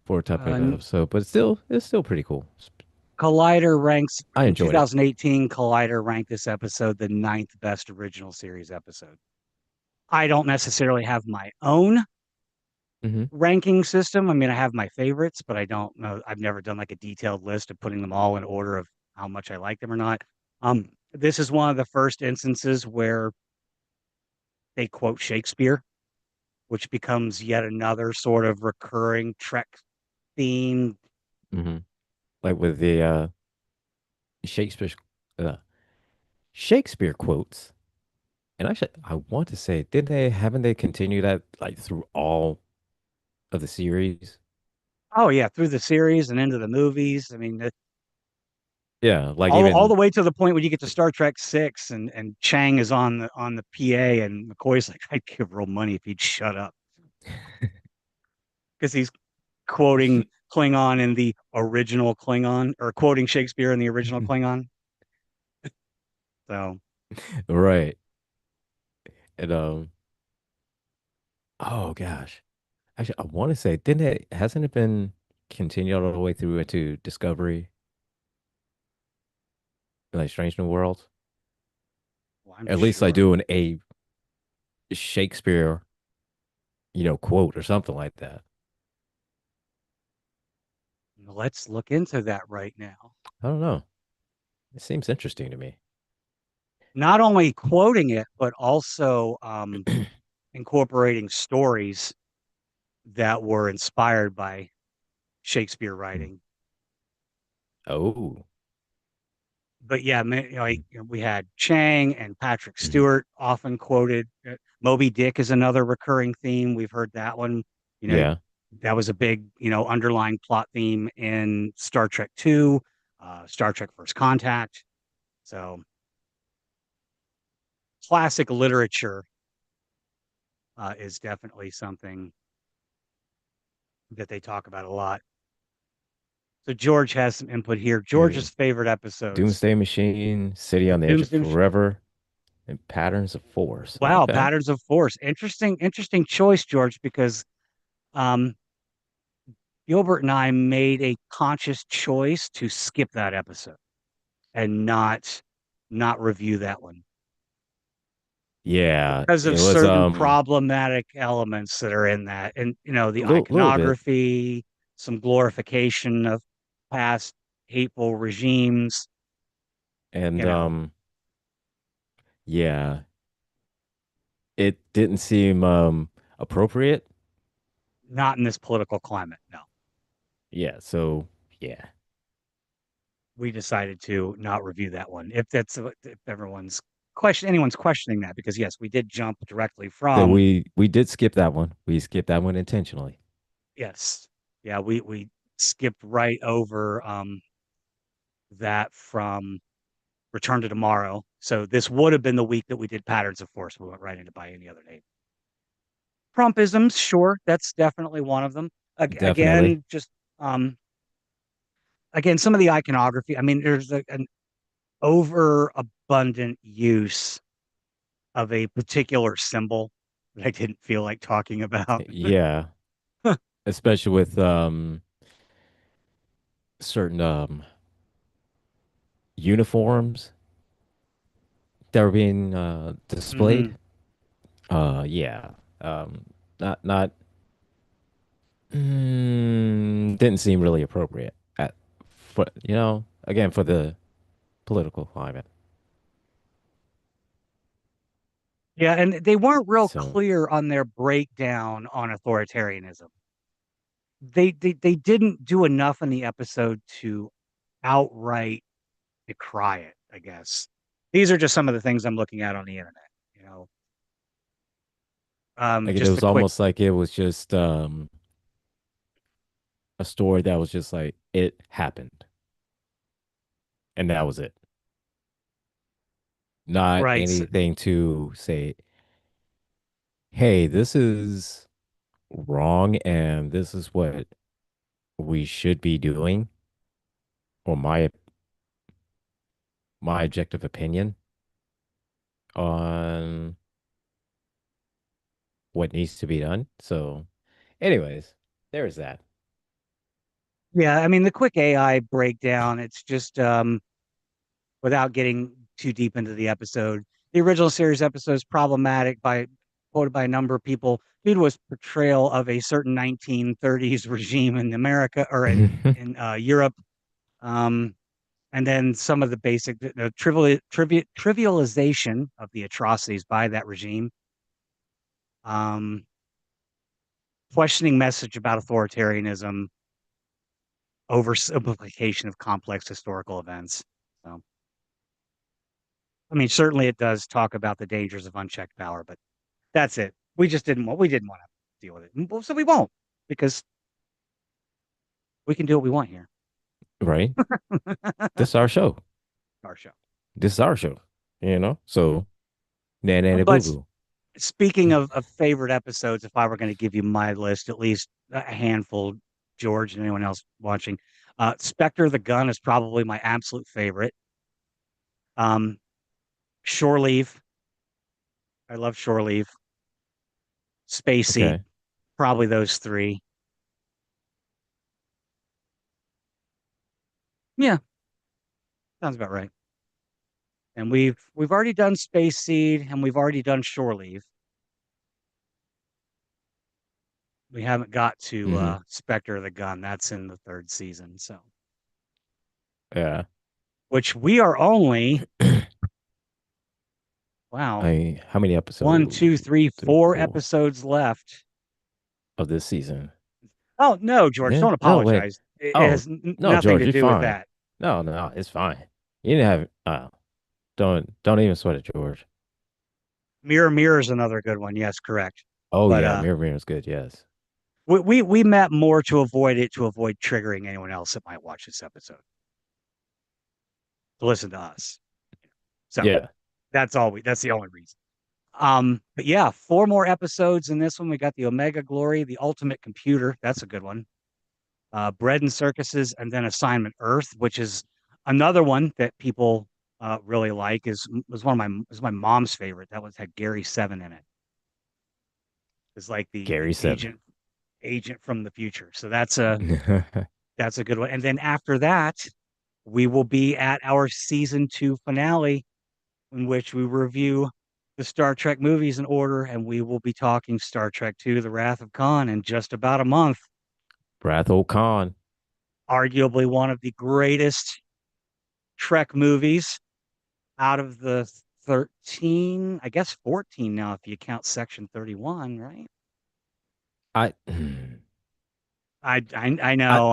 for type of Uh, episode, but it's still pretty cool. Collider ranks I in enjoyed it. 2018. Collider ranked this episode the ninth best original series episode. I don't necessarily have my own hmm ranking system. I mean, I have my favorites, but I don't know. I've never done like a detailed list of putting them all in order of how much I like them or not. This is one of the first instances where they quote Shakespeare, which becomes yet another sort of recurring Trek theme. hmm Like with the Shakespeare uh, Shakespeare quotes. And actually, I want to say, haven't they continued that like through all of the series? Oh yeah, through the series and into the movies. I mean, Yeah, like all the even way to the point when you get to Star Trek 6, and Chang is on the PA, and McCoy's like, I'd give real money if he'd shut up, because he's quoting Klingon in the original Klingon, or quoting Shakespeare in the original Klingon. So right. And oh gosh. Actually, I want to say, didn't it hasn't it been continued all the way through into Discovery, like Strange New Worlds? well, I'm At least like sure. doing a Shakespeare, quote or something like that. Let's look into that right now. I don't know. It seems interesting to me. Not only quoting it, but also incorporating stories that were inspired by Shakespeare writing. Oh. But yeah, like, we had Chang and Patrick Mhm. Stewart often quoted. Moby Dick is another recurring theme. We've heard that one. You know, Yeah. that was a big, underlying plot theme in Star Trek 2, Star Trek First Contact. So classic literature is definitely something that they talk about a lot. So George has some input here. Yeah. George's favorite episodes. Doomsday Machine, City on the Edge of Doomsday Machine. Forever, and Patterns of Force. Wow, Okay. Patterns of Force. Interesting choice, George, because um, Gilbert and I made a conscious choice to skip that episode and not review that one Yeah, because of it was certain problematic elements that are in that, and the a little bit. iconography, some glorification of past hateful regimes. And You know, yeah, it didn't seem appropriate. not in this political climate. No, Yeah, so yeah. we decided to not review that one. If anyone's questioning that, because yes, we did jump directly So from. we did skip that one. We skipped that one intentionally. Yes. Yeah, we skipped right over that from Return to Tomorrow. So this would have been the week that we did Patterns of Force. We went right into By Any Other Name. Trumpisms, sure, that's definitely one of them. Definitely. Again, just um again, some of the iconography. I mean, there's an overabundant use of a particular symbol that I didn't feel like talking about. Yeah, especially with certain uniforms that were being Hmm. displayed. Yeah. Um, not didn't seem really appropriate at for again for the political climate. Yeah, and they weren't real So clear on their breakdown on authoritarianism. They didn't do enough in the episode to outright decry it, I guess. These are just some of the things I'm looking at on the internet, you know. like it Just a was quick, almost like it was just a story that was just like it happened and that was it. Not right. anything to say, hey, this is wrong and this is what we should be doing, or my objective opinion on what needs to be done. So, anyways, there's that. Yeah, I mean the quick AI breakdown, it's just without getting too deep into the episode. The original series episode is problematic by quoted by a number of people due to its portrayal of a certain 1930s regime in America or in Europe. Um, and then some of the basic trivialization of the atrocities by that regime. Um, questioning message about authoritarianism, oversimplification of complex historical events. So, I mean, certainly it does talk about the dangers of unchecked power, but that's it. We didn't want to deal with it. So we won't because we can do what we want here. Right? This is our show. Our show. This is our show. So nanny boo But boo. speaking of favorite episodes, if I were going to give you my list, at least a handful, George and anyone else watching, Spectre the Gun is probably my absolute favorite. Um, Shore Leave. I love Shore Leave. Space Seed. Okay. Probably those three. Yeah, sounds about right. And we've already done Space Seed and we've already done Shore Leave. We haven't got to Hmm. Spectre of the Gun. That's in the third season. So, Yeah. which we are only, wow, How many one, episodes? two, three, Three, four four episodes left. of this season. Oh, no, George, Yeah. don't No, wait. apologize. It Oh, has no, nothing George, to you're do with fine. that. No, no, it's fine. You didn't have don't even sweat it, George. Mirror Mirror is another good one. Yes, correct. Oh But yeah, Mirror Mirror is good, yes. we met more to avoid it, to avoid triggering anyone else that might watch this episode to listen to us. So Yeah. that's the only reason. But yeah, four more episodes in this one. We got the Omega Glory, the Ultimate Computer. That's a good one. Bread and Circuses, and then Assignment Earth, which is another one that people really like. Was my mom's favorite. That was had Gary Seven in it. It's like the Gary Seven. agent from the future. So that's a good one. And then after that, we will be at our season two finale, in which we review the Star Trek movies in order, and we will be talking Star Trek II: The Wrath of Khan in just about a month. Wrath of Khan. Arguably one of the greatest Trek movies out of the 13, I guess 14 now, if you count Section 31, right? I I I know.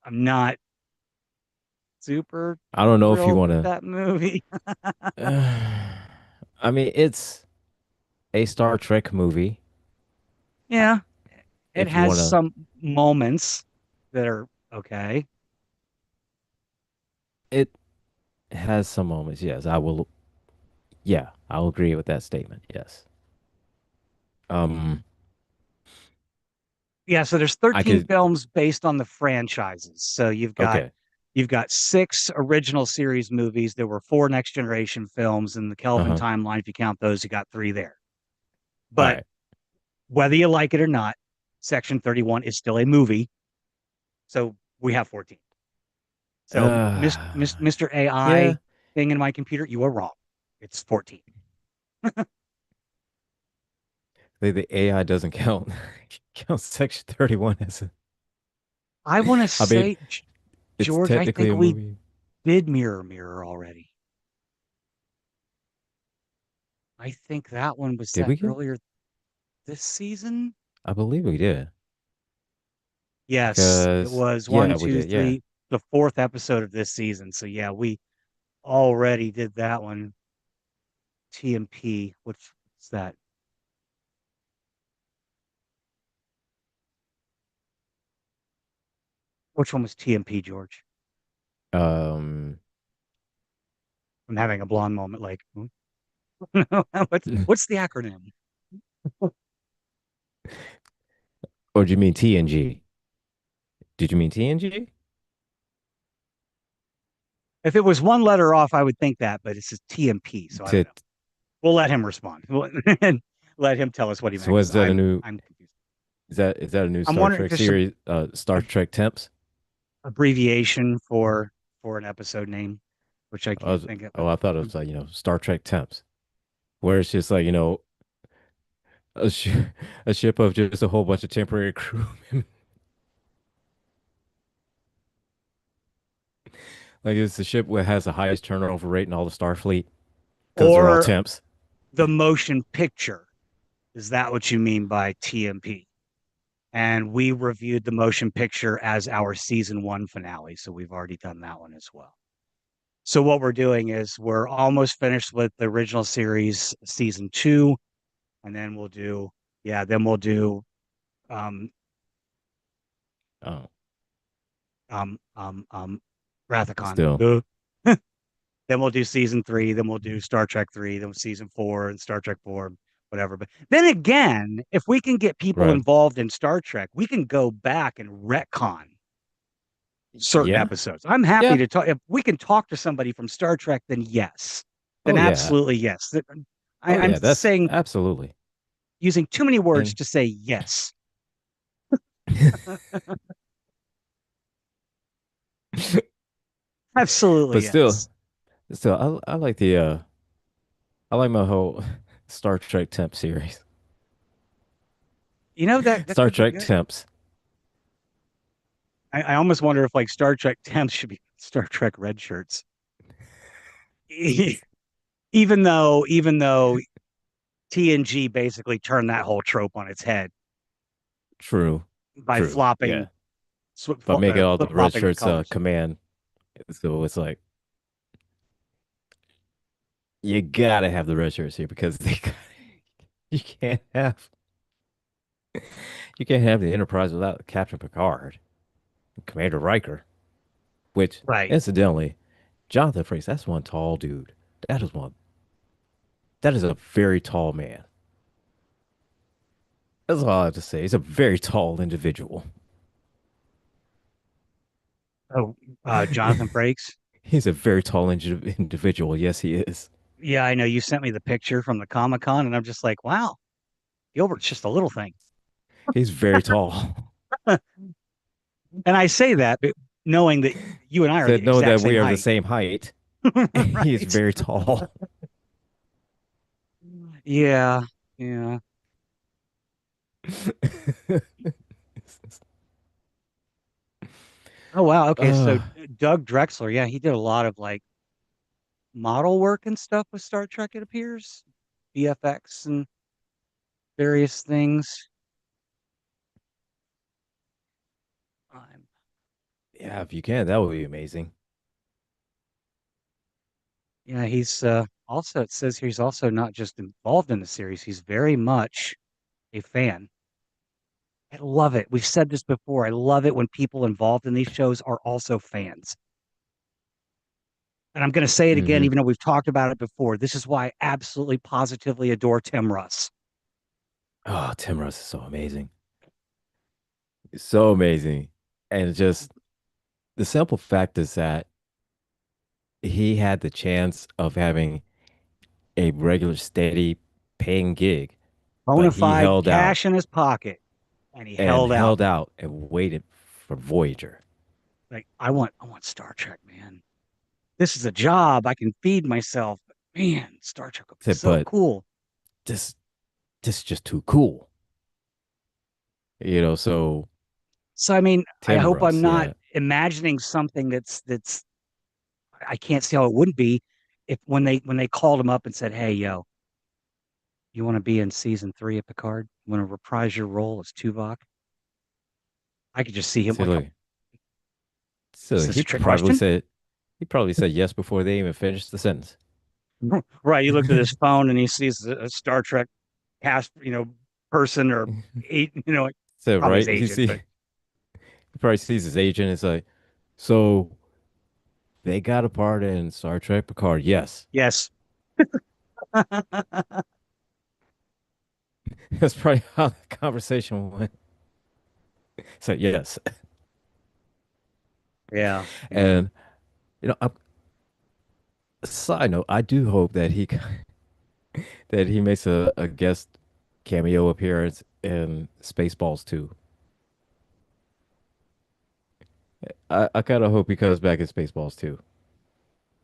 I'm not super I don't know if you thrilled want with to. that movie. I mean, it's a Star Trek movie. I- Yeah, it If you has want to, some moments that are okay. it has some moments. Yes, I will. Yeah, I'll agree with that statement. Yes. Um, Yeah, so there's I 13 could. films based on the franchises. So Okay. you've got six original series movies. There were four next generation films in the Kelvin Uh-huh. timeline. If you count those, you got three there. All But right. whether you like it or not, Section 31 is still a movie. So we have 14. So Mr. AI Yeah. thing in my computer, you are wrong. It's 14. The AI doesn't count. Count Section 31 as a. I want to I mean, say, it's George, I technically think a we movie. did Mirror Mirror already. I think that one was Did set we get? earlier this season. I believe we did. Yes, it Because was one, yeah, we two, did. Yeah. three, the fourth episode of this season. So yeah, we already did that one. TMP. What's that? Which one was TMP, George? Um, I'm having a blonde moment. Like, what's the acronym? or do you mean TNG? Did you mean TNG? If it was one letter off, I would think that, but it's just TMP, so I don't To, know. We'll let him respond. And let him tell us what he meant so because is that a new? I'm confused. Is that a new I'm Star wondering if Trek there's some series? Star Trek Temps. abbreviation for an episode name, which I I can't was, think of. oh, I thought it was like Star Trek Temps, where it's just like a sh a ship of just a whole bunch of temporary crew. Like it's the ship that has the highest turnover rate in all the Starfleet because they're all Or temps. the motion picture. Is that what you mean by TMP? And we reviewed the motion picture as our season one finale. So we've already done that one as well. So what we're doing is we're almost finished with the original series season two, and then then we'll do um Oh, um um um Rathacon. still Then we'll do season three, then we'll do Star Trek three, then season four and Star Trek four, whatever. But then again, if we can get people right. involved in Star Trek, we can go back and retcon certain Yeah, episodes. I'm happy yeah. to talk. If we can talk to somebody from Star Trek, then yes. Then Oh yeah. absolutely yes. Oh I'm yeah. That's saying absolutely. using too many words And to say yes. Absolutely but yes. still, I like the I like my whole Star Trek temp series. You know that Star could be Trek good. temps. I almost wonder if like Star Trek temps should be Star Trek red shirts. Even though TNG basically turned that whole trope on its head True. by True. Yeah. flopping But make it all the flip red flopping the shirts colors. command. So it's like you gotta have the red shirts here because you can't have you can't have the Enterprise without Captain Picard, Commander Riker, which Right. incidentally, Jonathan Frakes, that's one tall dude. That is one. That is a very tall man. That's all I have to say. He's a very tall individual. Oh, Jonathan Frakes. He's a very tall individual. Yes, he is. Yeah, I know you sent me the picture from the Comic Con, and I'm just like, wow, Gilbert's just a little thing. He's very tall. And I say that knowing that you and I are the Said know exact that same we are the height. same height. He is Right. very tall. Yeah. Yeah. Oh, wow. Okay. So uh, Doug Drexler, yeah, he did a lot of like model work and stuff with Star Trek, it appears. VFX and various things. Um, yeah, if you can, that would be amazing. yeah, he's also, it says here he's also not just involved in the series, he's very much a fan. I love it. We've said this before. I love it when people involved in these shows are also fans. And I'm going to say it again, Hmm. even though we've talked about it before. This is why I absolutely positively adore Tim Russ. Oh, Tim Russ is so amazing. So amazing. And just the simple fact is that he had the chance of having a regular, steady paying gig, Bona but he fide held out cash in his pocket, and he and held out. held out and waited for Voyager. Like, I want Star Trek, man. This is a job. I can feed myself. But man, Star Trek would be Said, so but cool. this this is just too cool. So So I mean, I Tim hope I'm Russ, not yeah. imagining something that's I can't see how it wouldn't be if when they called him up and said, "Hey, yo, you want to be in season 3 of Picard? You want to reprise your role as Tuvok?" I could just see him like, Silly. "Is Silly. this a trick question?" He probably said yes before they even finished the sentence. Right. He looked at his phone and he sees a Star Trek cast, person or eight, So probably his right, agent, but he probably sees his agent. It's like, so they got a part in Star Trek Picard. Yes, yes. that's probably how the conversation went. So yes, Yeah, yeah. and a side note, I do hope that that he makes a guest cameo appearance in Spaceballs too. I kind of hope he comes back in Spaceballs too.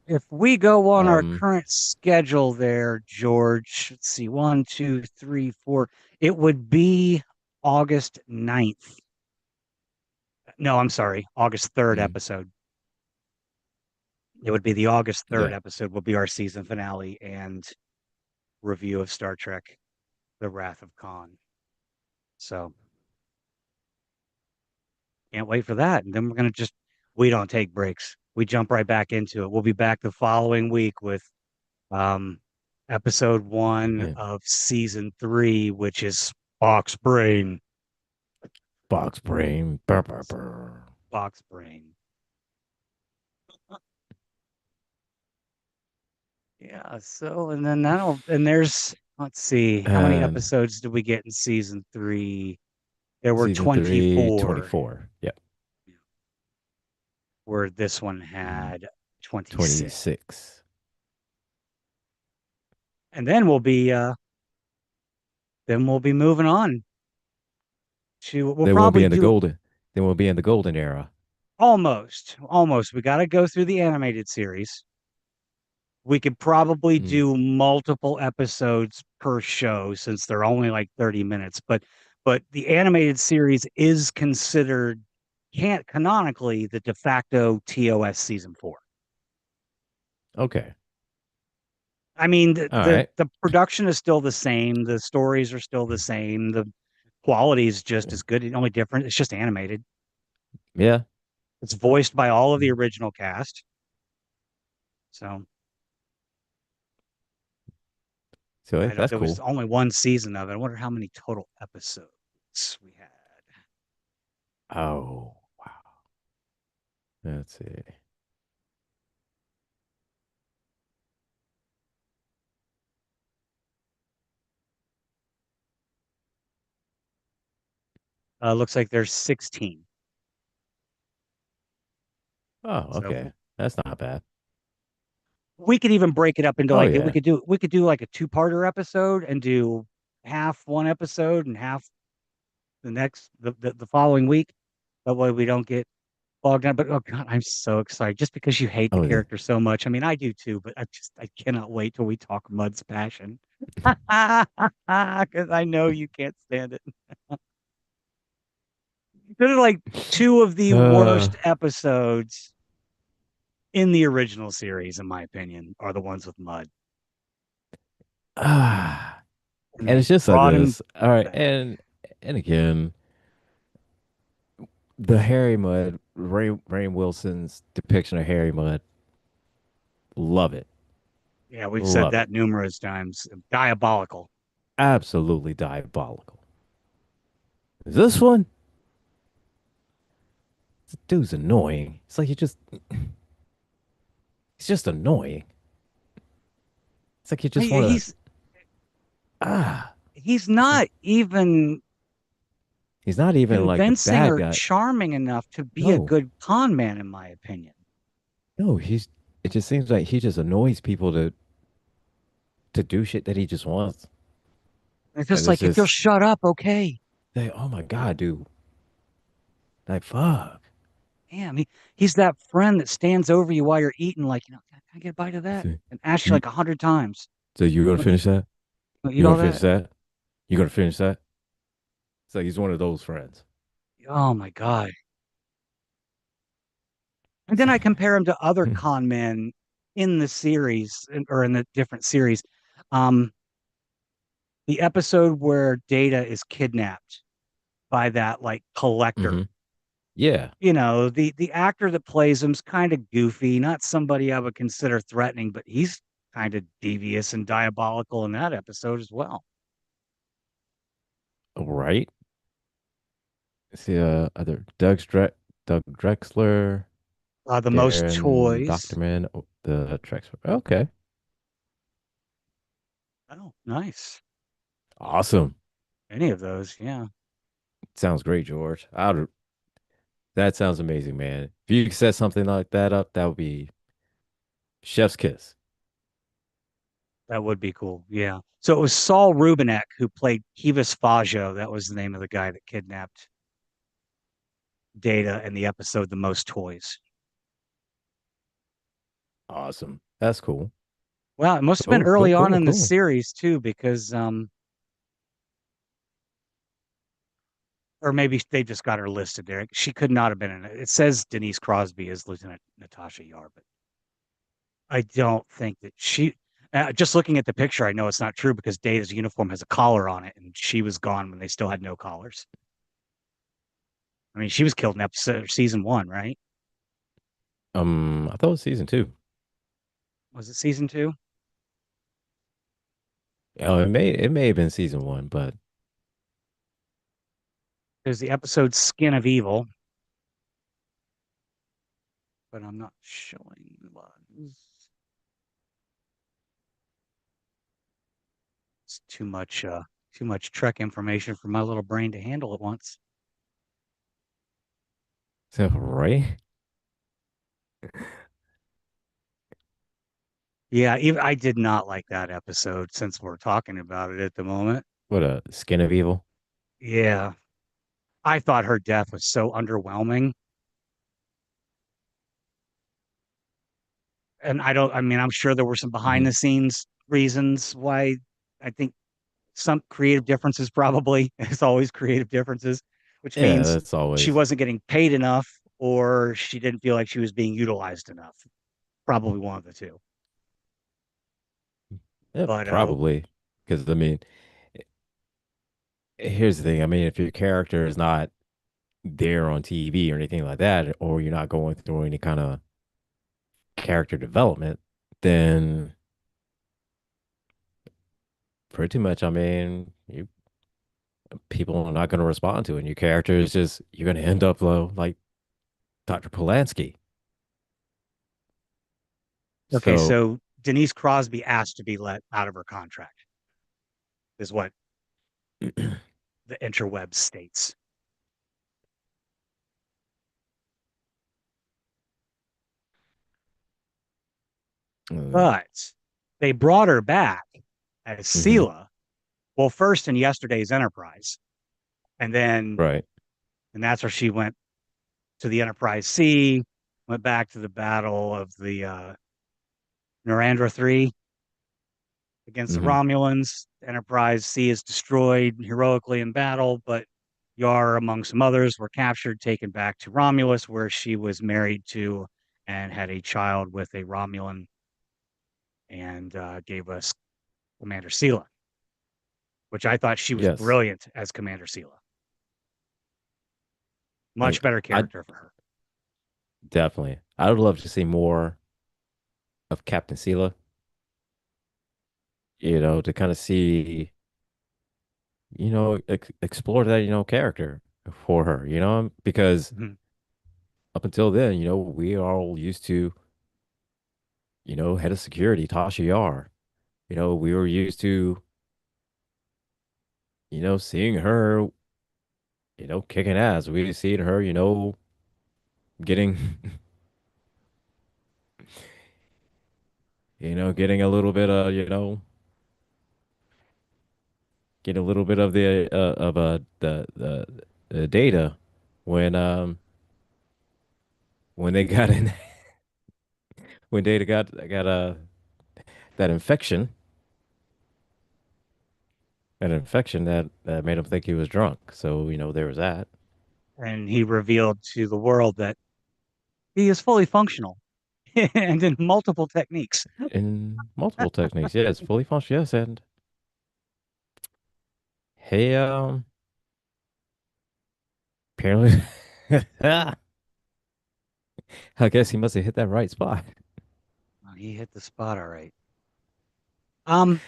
If we go on our Um, current schedule there, George, let's see, one, two, three, four, it would be August 9th. No, I'm sorry, August 3rd mm, episode. It would be the August 3rd yeah, episode will be our season finale and review of Star Trek, The Wrath of Khan. So can't wait for that. And then we're gonna just we don't take breaks. We jump right back into it. We'll be back the following week with um episode one yeah. of season 3, which is Box Brain. Box brain. Brr, brr, brr. Box Brain. Yeah, so and then that'll and there's let's see, how many And episodes did we get in season 3? There were season three, 24, 24. Yep. where this one Mm, had 26. 26. And then we'll be moving on to we'll Then we'll be probably in the do golden. Then we'll be in the golden era. almost. We got to go through the animated series. We could probably Mm, do multiple episodes per show since they're only like 30 minutes, but the animated series is considered can't canonically the de facto TOS season 4. okay. I mean, the, All the right. the production is still the same, the stories are still the same, the quality is just as good. The only different, it's just animated. Yeah. It's voiced by all of the original cast. So So I know that's there was cool. only one season of it. I wonder how many total episodes we had. Oh, wow. Let's see. Looks like there's 16. Oh, So okay. That's not bad. we could even break it up into Oh, like we yeah. could do we could do like a two-parter episode and do half one episode and half the following week. That way we don't get bogged down. But oh god, I'm so excited just because you hate the Oh, yeah. character so much. I mean, I do too, but I cannot wait till we talk Mud's passion. Because I know you can't stand it. They're like two of the Uh, worst episodes in the original series, in my opinion, are the ones with Mud. ah, And and they it's just like brought him this. All right. back. And again, the Harry Mudd, Rainn Wilson's depiction of Harry Mudd, love it. Yeah, we've said Love that it. numerous times. Diabolical. Absolutely diabolical. This one, this dude's annoying. It's like it's just annoying. It's like you just want to, He's ah, he's it's like, not even. He's not even like the convincing bad or guy. charming enough to be a No, good con man, in my opinion. no, he's it just seems like he just annoys people to do shit that he just wants. It's And just it's like, if you'll just shut up, okay. like, oh my God, dude. Like fuck. Damn, he's that friend that stands over you while you're eating, like, can I get a bite of that? And asks you You like 100 times. so you gonna Want to finish that? eat You all gonna finish that? that? You gonna finish that? So he's one of those friends. Oh my God. And It's then I like, compare him to other hmm, con men in the series or in the different series. Um, the episode where Data is kidnapped by that like collector. hmm, yeah. The actor that plays him's kind of goofy, not somebody I would consider threatening, but he's kind of devious and diabolical in that episode as well. Right. See, other Doug Drexler, The most Darren toys. Doctorman, the Drexler. Okay, Oh, nice. awesome. Any of those, yeah. Sounds great, George. That sounds amazing, man. If you could set something like that up, that would be chef's kiss. That would be cool. Yeah. So it was Saul Rubinek who played Kivas Fajo. That was the name of the guy that kidnapped Data in the episode The Most Toys. Awesome. That's cool. Well, it must have been Cool, cool, early on cool, in the cool. series too, because or maybe they just got her listed there. She could not have been in it. It says Denise Crosby as Lieutenant Natasha Yar, but I don't think that she. Just looking at the picture, I know it's not true because Data's uniform has a collar on it, and she was gone when they still had no collars. I mean, she was killed in episode season one, right? I thought it was season two. Was it season two? Oh, it may have been season one, but There's the episode Skin of Evil, but I'm not showing what. It's too much Trek information for my little brain to handle at once. right. Yeah, even I did not like that episode since we're talking about it at the moment. What a skin of evil. Yeah, I thought her death was so underwhelming. And I mean, I'm sure there were some behind Hmm. the scenes reasons why. I think some creative differences probably. It's always creative differences, which Yeah, means that's she always. wasn't getting paid enough or she didn't feel like she was being utilized enough. Probably one of the two. Yeah, But probably. Because I mean, here's the thing. I mean, if your character is not there on TV or anything like that, or you're not going through any kind of character development, then pretty much, I mean, people are not going to respond to it. And your character is just, you're going to end up like Dr. Polanski. okay, So, so Denise Crosby asked to be let out of her contract, is what the interweb states. mm, But they brought her back as hmm, Sela. Well, first in yesterday's Enterprise, and then right. and that's where she went to the Enterprise C, went back to the battle of the Narendra 3 against the Hmm. Romulans. Enterprise C is destroyed heroically in battle, but Yar, among some others, were captured, taken back to Romulus, where she was married to and had a child with a Romulan and gave us Commander Sela, which I thought she was Yes, brilliant as Commander Sela. Much like better I character for her. definitely, I would love to see more of Captain Sela, to kind of see, explore that, character for her, because Mhm. up until then, we are all used to, head of security, Tasha Yar. We were used to, seeing her, kicking ass. We seen her, getting, getting a little bit of, get a little bit of the data when when they got in when data got that infection that made him think he was drunk. So there was that. And he revealed to the world that he is fully functional and in multiple techniques. In multiple techniques. Yes, fully functional. Yes, and hey, apparently, I guess he must have hit that right spot. He hit the spot all right. Um,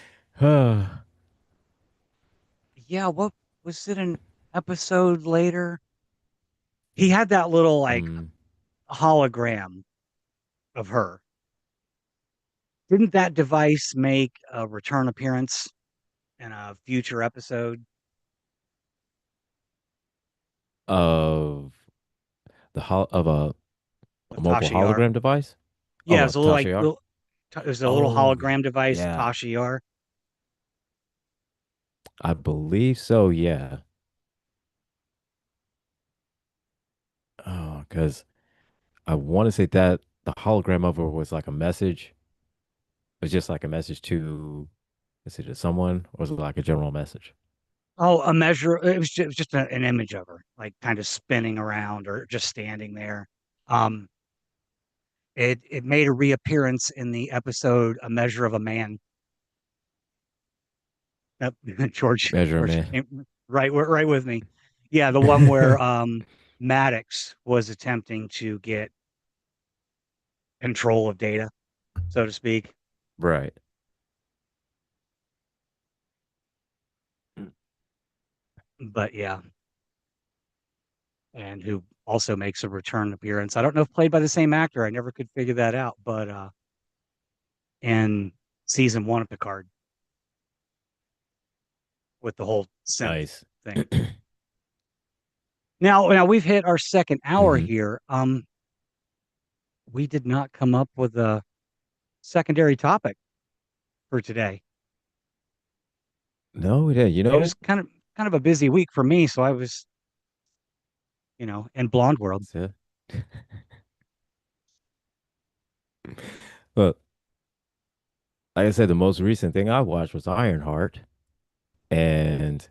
yeah, what was it an episode later? He had that little like Mm, hologram of her. Didn't that device make a return appearance in a future episode of a with mobile Tasha Yar? hologram device. Yeah, Oh, it a was a little Tasha Yar. it was a little Oh, hologram device, yeah, Tasha Yar. I believe so. Yeah. Oh, because I want to say that the hologram of her was like a message. It was just like a message to, is it to someone, or was it like a general message? Oh, a measure. It was just an image of her, like kind of spinning around or just standing there. Um, it made a reappearance in the episode "A Measure of a Man." Yep. George Measurement. came right with me. Yeah, the one where Maddox was attempting to get control of data, so to speak. Right. But yeah, and who also makes a return appearance. I don't know if played by the same actor. I never could figure that out. But in season one of Picard with the whole synth Nice. thing. Now we've hit our second hour Hmm. here. We did not come up with a secondary topic for today. No, yeah, It was kind of a busy week for me, so I was, in Blonde World. it's a- well, like I said, the most recent thing I watched was Ironheart, and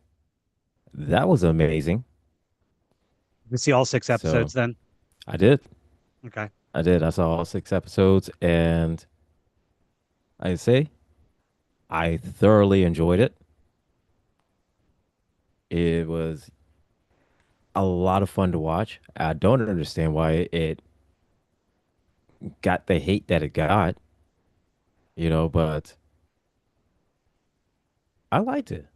that was amazing. You see all six So episodes then? I did. Okay. I did. I saw all 6 episodes, and I say I thoroughly enjoyed it. It was a lot of fun to watch. I don't understand why it got the hate that it got, but I liked it.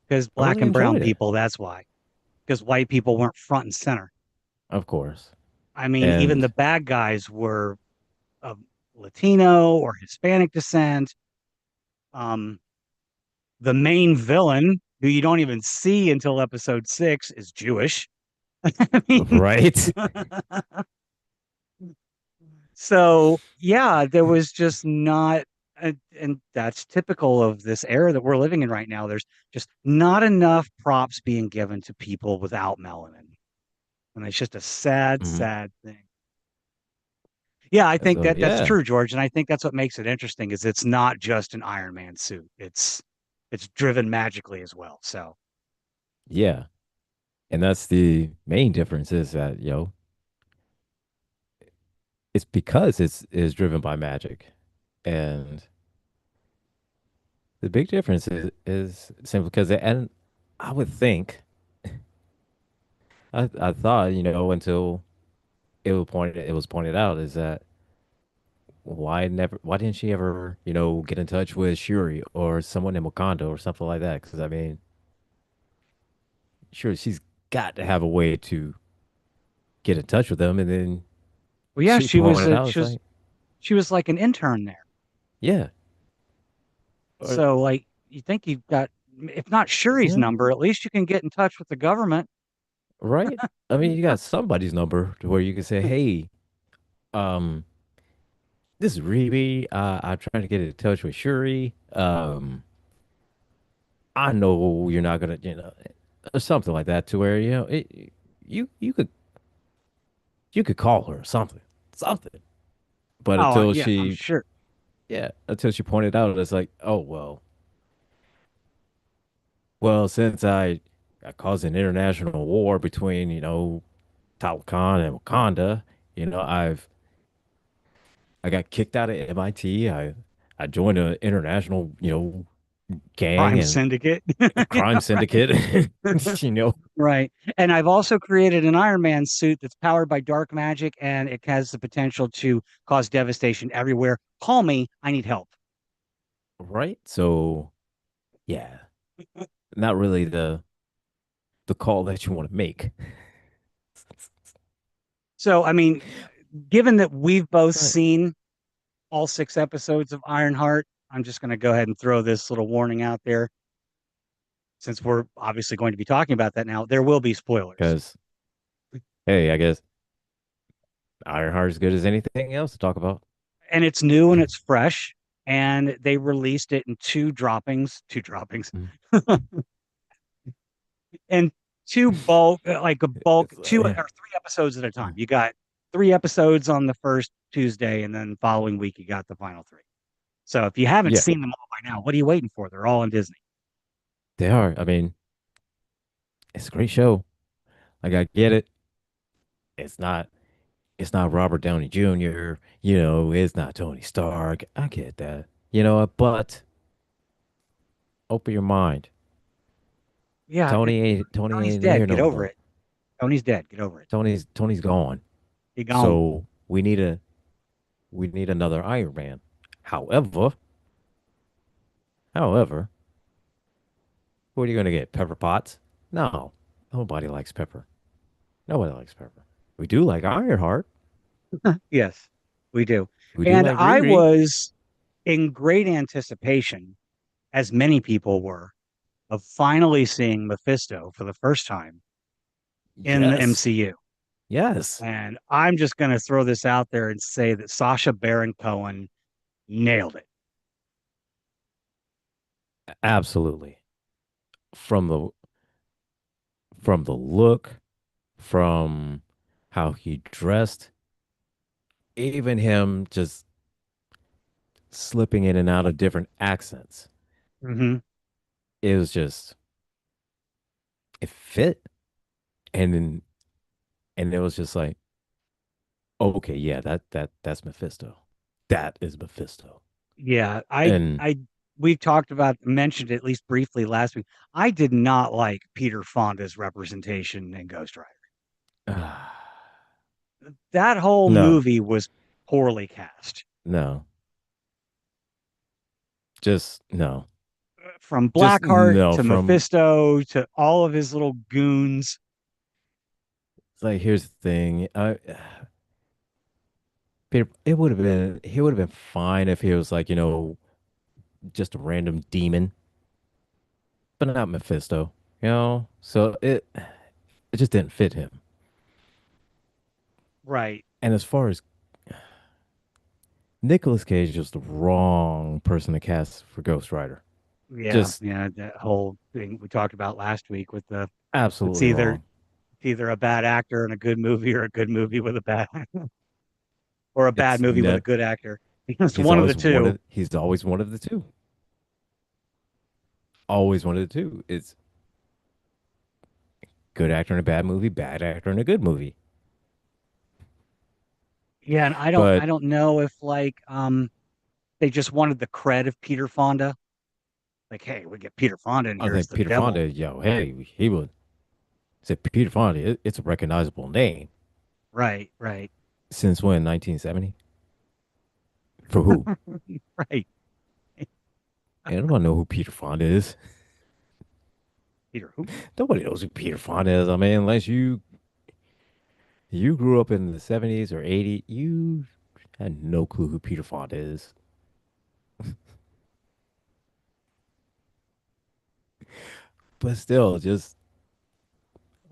Because I black really and brown enjoyed it, people, that's why. Because white people weren't front and center. of course. I mean, even And the bad guys were of Latino or Hispanic descent. Um, the main villain, who you don't even see until episode six, is Jewish. I mean, right, so yeah, there was just not, and that's typical of this era that we're living in right now. There's just not enough props being given to people without melanin, and it's just a sad, hmm sad thing. Yeah, I think so that that's yeah, true, George, and I think that's what makes it interesting is it's not just an Iron Man suit. It's driven magically as well. So yeah, and that's the main difference is that it's because it's is driven by magic, and the big difference is simply because and I would think I thought until it was pointed out is that why didn't she ever get in touch with Shuri or someone in Wakanda or something like that? Because I mean, sure, she's got to have a way to get in touch with them, and then well, yeah, she pointed out, it's like, she was like an intern there. yeah, or, So like you think you've got if not Shuri's yeah, number, at least you can get in touch with the government. right? I mean, you got somebody's number to where you can say, "Hey, um, this is Reby. I'm trying to get in touch with Shuri. I know you're not gonna, or something like that, to where you could you could call her or something. But Oh, yeah, I'm sure. until she pointed out, it's like, oh well, since I caused an international war between Talokan and Wakanda, I got kicked out of MIT. I joined an international gang Crime and Syndicate. a crime syndicate. you know, Right. And I've also created an Iron Man suit that's powered by dark magic and it has the potential to cause devastation everywhere. Call me. I need help. right? So yeah, not really the call that you want to make. So, I mean, given that we've both Right. seen all 6 episodes of Ironheart, I'm just going to go ahead and throw this little warning out there. Since we're obviously going to be talking about that now, there will be spoilers. Because hey, I guess Ironheart is good as anything else to talk about. And it's new and it's fresh. And they released it in two droppings, Mm. and two bulk, like a bulk, It's two or like, 3 episodes at a time. You got 3 episodes on the first Tuesday, and then following week, you got the final three. So if you haven't yeah, seen them all by now, what are you waiting for? They're all on Disney. they are. I mean, it's a great show. Like I get it. It's not it's not Robert Downey Jr., it's not Tony Stark. I get that. But open your mind. Yeah, Tony Tony's ain't here dead. Get no over more. it. Tony's dead. Get over it. Tony's gone. He gone. So we need another Iron Man. However, however, who are you gonna get? Pepper Potts? No. Nobody likes Pepper. Nobody likes Pepper. We do like Ironheart. Yes, we do. We do And like I Riri. was in great anticipation, as many people were, of finally seeing Mephisto for the first time in the Yes. MCU. Yes. And I'm just going to throw this out there and say that Sasha Baron Cohen nailed it. Absolutely. From the from the look, from how he dressed, even him just slipping in and out of different accents. Hmm. It was just it fit, and then and it was just like, okay, yeah, that's Mephisto. That is Mephisto. Yeah, And we talked about, mentioned at least briefly last week. I did not like Peter Fonda's representation in Ghost Rider. That whole no, movie was poorly cast. no, just no, From just Blackheart no. to From Mephisto to all of his little goons. like, here's the thing. Peter, it would have been he would have been fine if he was like just a random demon, but not Mephisto. So it just didn't fit him. Right. And as far as Nicolas Cage is the wrong person to cast for Ghost Rider. Yeah, Just yeah, that whole thing we talked about last week with the it's absolutely either wrong. a bad actor in a good movie or a good movie with a bad or a bad It's movie with a ne- good actor. It's one of the two. he's always one of the two. Always one of the two. It's good actor in a bad movie, bad actor in a good movie. Yeah, and But I don't know if like they just wanted the cred of Peter Fonda. Like, hey, we get Peter Fonda in I here as think the Peter devil. Fonda, hey, he would say Peter Fonda. It's a recognizable name. Right, right, Since when? 1970? For who? right. And nobody know who Peter Fonda is. Peter who? Nobody knows who Peter Fonda is. I mean, unless you grew up in the 70s or 80s, you had no clue who Peter Fonda is. But still, just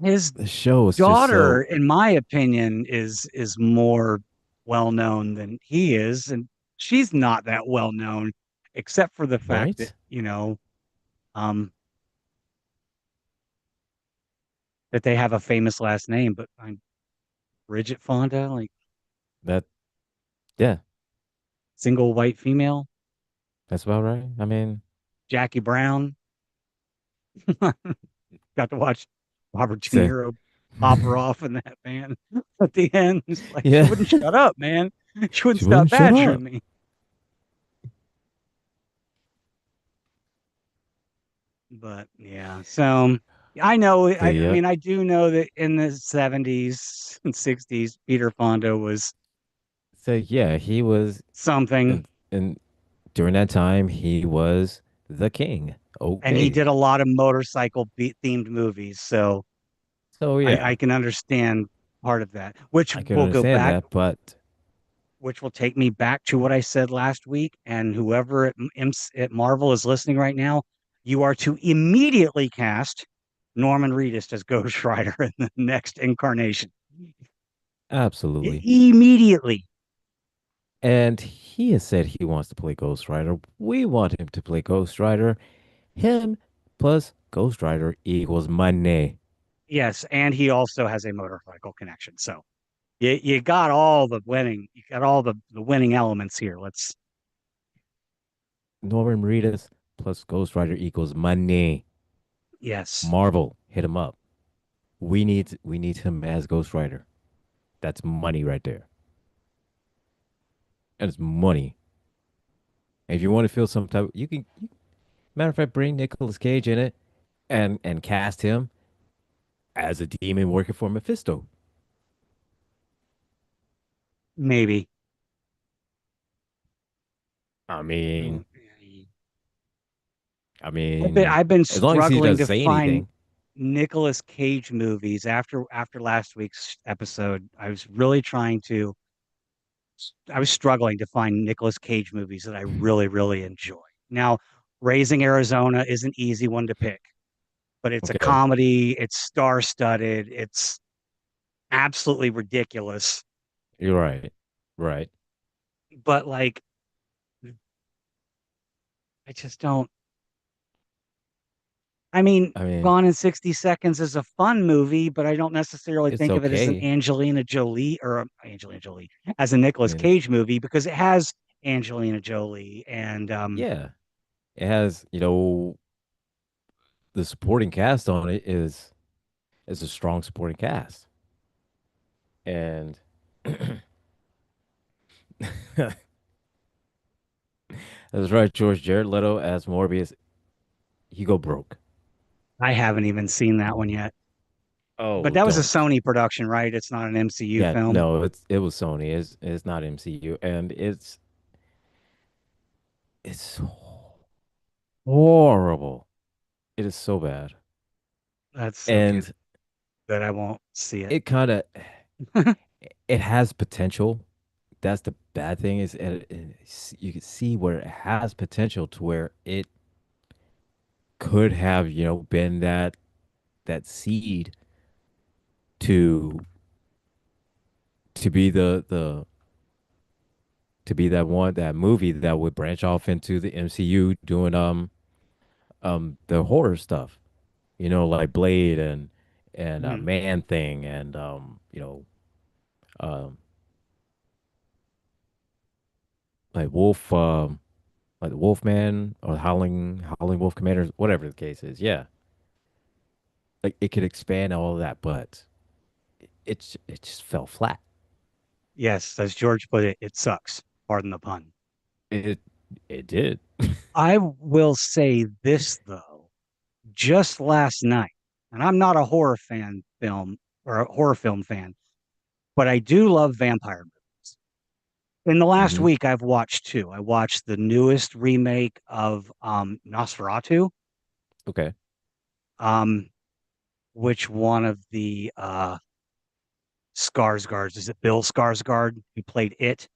His The show is just daughter, so in my opinion, is more well known than he is, and she's not that well known, except for the fact that right. um, that they have a famous last name. But I'm Bridget Fonda, like That yeah, single white female, that's about right. I mean, Jackie Brown. Got to watch Robert De say Niro pop her off in that van at the end. It's like she yeah, wouldn't shut up, man. She wouldn't she stop wouldn't shut badgering up. me. But yeah, so I know. So I yeah, mean, I do know that in the '70s and '60s, Peter Fonda was so yeah, he was, something, and during that time he was the king. and he Okay, did a lot of motorcycle themed movies. So so I yeah, can understand part of that, which I can will go understand back, that, but which will take me back to what I said last week. And whoever at Marvel is listening right now, you are to immediately cast Norman Reedus as Ghost Rider in the next incarnation. absolutely. Immediately. And he has said he wants to play Ghost Rider. We want him to play Ghost Rider. Him plus Ghost Rider equals money. Yes, and he also has a motorcycle connection. So you got all the winning, you got all the winning elements here. Let's Norman Reedus plus Ghost Rider equals money. yes. Marvel, hit him up. We need him as Ghost Rider. That's money right there. And it's money. And if you want to feel some type, you can. Matter of fact, bring Nicolas Cage in it and cast him as a demon working for Mephisto. Maybe. I Mm, mean, I I've been mean, I've been as long as he struggling doesn't to say find anything. Nicolas Cage movies after last week's episode. I was struggling to find Nicolas Cage movies that I really enjoy. Now, Raising Arizona is an easy one to pick, but it's a Okay, comedy, it's star-studded, it's absolutely ridiculous. you're right. Right. But like I just don't I mean, I mean, Gone in 60 Seconds is a fun movie, but I don't necessarily it's think of it as an okay. Angelina Jolie or Angelina Jolie as a I Nicolas mean, Cage movie because it has Angelina Jolie and yeah, it has, the supporting cast on it is a strong supporting cast. And that's right, George Jared Leto as Morbius, he go broke. I haven't even seen that one yet. But Oh, that was a don't. Sony production, right? It's not an MCU Yeah, film. no, it was Sony. It's not MCU, and it's horrible. It is so bad, That's so good and that I won't see it. it kind of it has potential. That's the bad thing is you can see where it has potential to where it could have been that seed to to be the to be that movie that would branch off into the MCU doing the horror stuff, like Blade and Mhm. Man Thing and um like like the Wolfman or Howling Wolf Commanders, whatever the case is. Yeah, like it could expand all of that, but it just fell flat. Yes, as George put it, it sucks. Pardon the pun. It it did. I will say this though, just last night, and I'm not a horror film or a horror film fan, but I do love vampire movies. In the last Hmm. week, I've watched two. I watched the newest remake of Nosferatu. Okay. Um, which one of the Skarsgårds is it? Bill Skarsgård, who played it,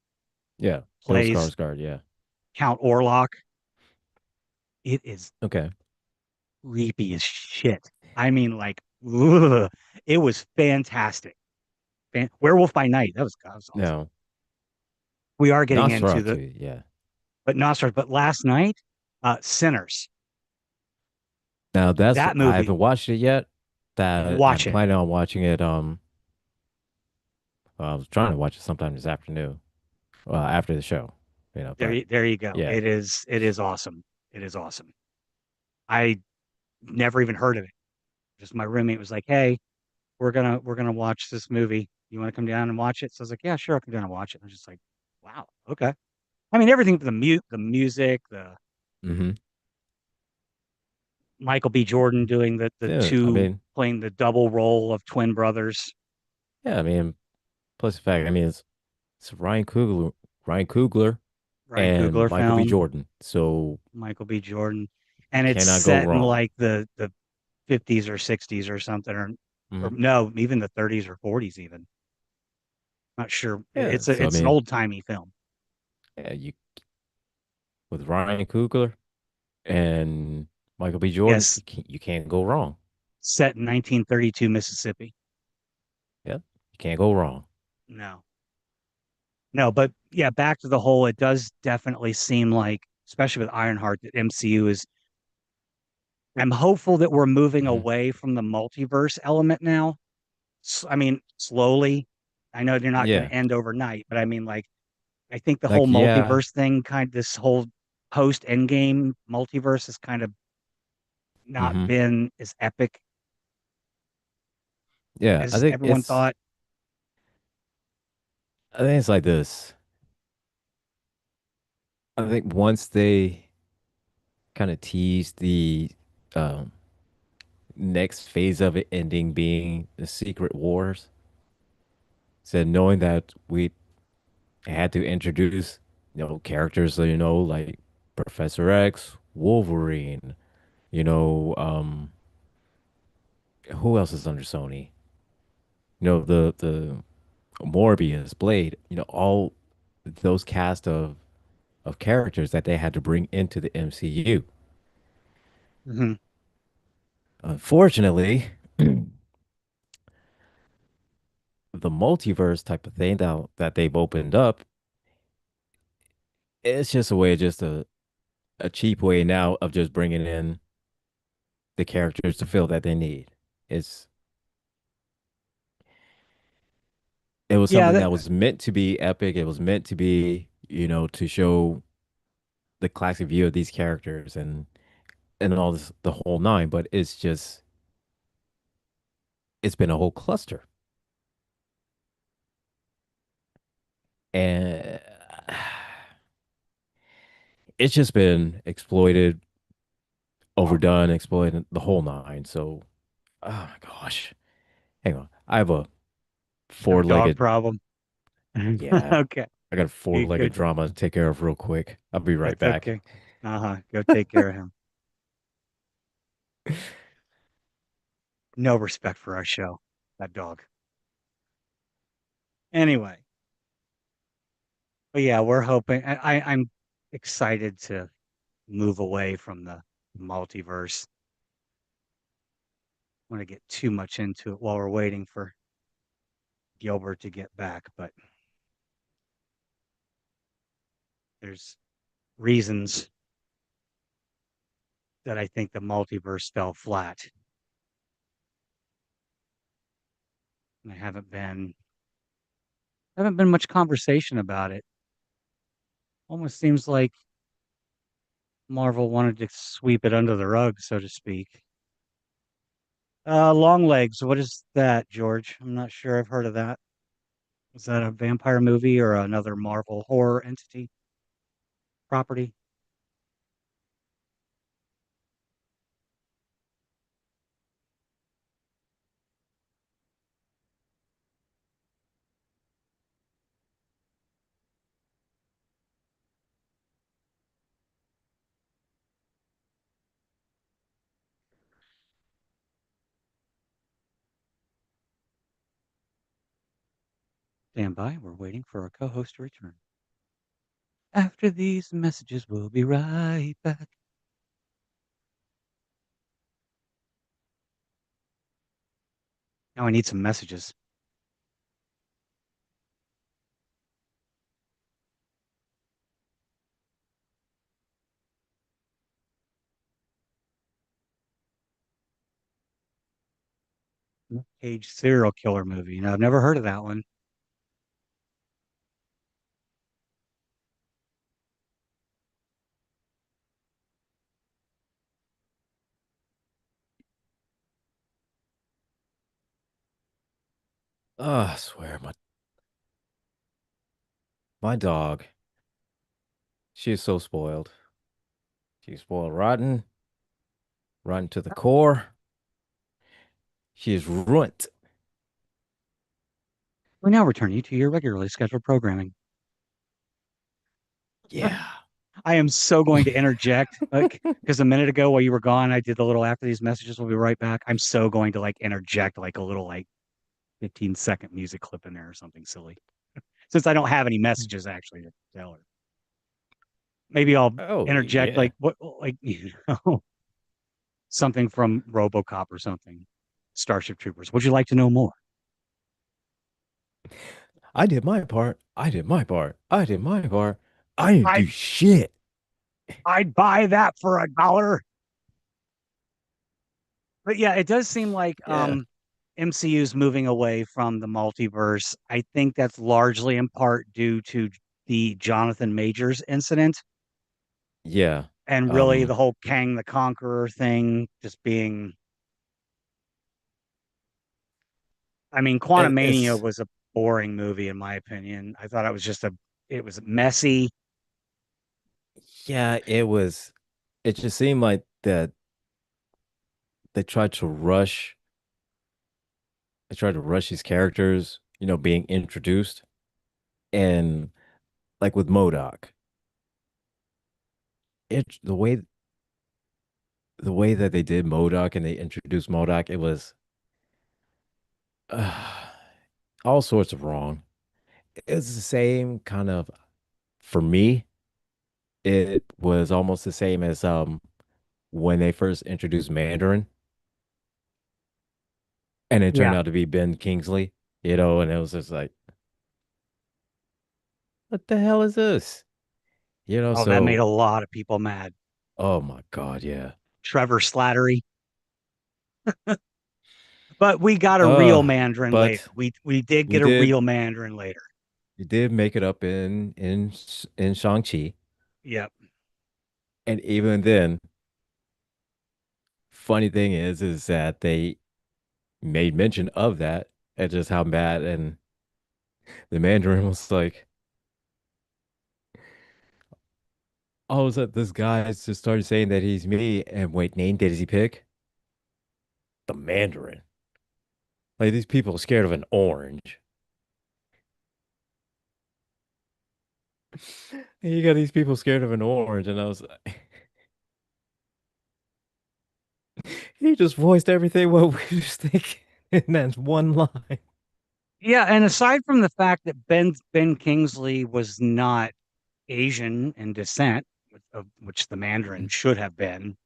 Yeah. Bill plays Skarsgård. Yeah. Count Orlok. It is Okay. creepy as shit. I mean, like Ugh, it was fantastic. Werewolf by Night. That was awesome. No, We are getting into the Nosferatu. Yeah. but Nostra. But last night, Sinners. Now that's That I movie. haven't watched it yet. That I'm Watch it. planning on watching it. I was trying to watch it sometime this afternoon, after the show. But There you go. yeah. It is awesome. It is awesome. I never even heard of it. Just my roommate was like, "Hey, we're gonna watch this movie. You want to come down and watch it?" So I was like, "Yeah, sure, I'll come down and watch it." And I was just like, "Wow, okay." I mean, everything the music, the Mm-hmm. Michael B. Jordan doing the Yeah. I two mean, playing the double role of twin brothers. yeah. I mean, plus the fact. I mean, it's Ryan Coogler, Ryan and Coogler Michael B. film, Jordan. So Michael B. Jordan, and it's cannot go set in wrong. like the 50s or 60s or something, or Hmm. no, even the 30s or 40s even. Not sure. Yeah. So I It's an mean, old timey film. yeah, you with Ryan Coogler and Michael B. Jordan, Yes, you can't go wrong. set in 1932 Mississippi. Yep, you can't go wrong. No, no, but yeah, back to the whole. It does definitely seem like, especially with Ironheart, that MCU is. I'm hopeful that we're moving Hmm. away from the multiverse element now. I mean, slowly. I know they're not going Yeah, to end overnight, but I mean, like, I think the whole like yeah, multiverse thing, this whole post Endgame multiverse has kind of not hmm been as epic yeah. as everyone thought. I think it's like this. I think once they kind of tease the um, next phase of it ending being the Secret Wars, said knowing that we had to introduce, characters, like Professor X, Wolverine, you know, who else is under Sony? The Morbius, Blade, all those cast of characters that they had to bring into the MCU. Hmm. Unfortunately, the multiverse type of thing that they've opened up, it's just a way, just a cheap way now of just bringing in the characters to fill that they need. It's it was Yeah, something that was meant to be epic. It was meant to be, to show the classic view of these characters and all this, the whole nine. But it's been a whole cluster, and it's just been exploited, overdone, exploited, the whole nine. So, oh my gosh, hang on, I have a have a dog four-legged, problem. yeah, Okay, I got a you four-legged good. drama to take care of real quick. I'll be right That's back. okay. Go take care of him. No respect for our show. That dog. Anyway, but yeah, we're hoping. I'm excited to move away from the multiverse. I want to get too much into it while we're waiting for Gilbert to get back, but there's reasons that I think the multiverse fell flat. And haven't been much conversation about it. Almost seems like Marvel wanted to sweep it under the rug, so to speak. Long Legs, what is that, George? I'm not sure I've heard of that. Is that a vampire movie or another Marvel horror entity property? Stand by. We're waiting for our co-host to return. After these messages, we'll be right back. Now I need some messages. Cage serial killer movie. I've never heard of that one. Oh, I swear, my dog, she is so spoiled. She's spoiled rotten, rotten to the core. She is ruined. We now return you to your regularly scheduled programming. Yeah. I am so going to interject, like, because a minute ago while you were gone, I did the little after these messages, we'll be right back. I'm so going to like interject like a little like 15-second music clip in there or something silly. Since I don't have any messages actually to tell her. Maybe I'll Oh, interject yeah. like what like something from RoboCop or something. Starship Troopers. Would you like to know more? I did my part. I did my part. I did my part. I didn't do I shit. I'd buy that for $1. But yeah, it does seem like Yeah. MCU's moving away from the multiverse. I think that's largely in part due to the Jonathan Majors incident Yeah. and really the Um, whole Kang the Conqueror thing just being I mean, and Quantumania it's was a boring movie in my opinion. I thought it was messy. yeah, it just seemed like that they tried to rush they tried to rush these characters, being introduced. And like with Modoc, it the way that they did Modoc and they introduced Modoc, it was uh, all sorts of wrong. It's the same kind of for me. It was almost the same as when they first introduced Mandarin, and it turned Yeah. out to be Ben Kingsley, and it was just like, what the hell is this? Oh, that made So a lot of people mad. oh my God, yeah. Trevor Slattery. But we got a real Uh, Mandarin later. but We did we get a did real Mandarin later. we did make it up in Shang-Chi. Yep. And even then, funny thing is that they made mention of that and just how bad. And the Mandarin was like, oh, so this guy just started saying that he's me. And wait, name did he pick? The Mandarin. Like these people are scared of an orange. And you got these people scared of an orange. And I was like, he just voiced everything what we was thinking in that one line. Yeah, and aside from the fact that Ben Kingsley was not Asian in descent, of which the Mandarin should have been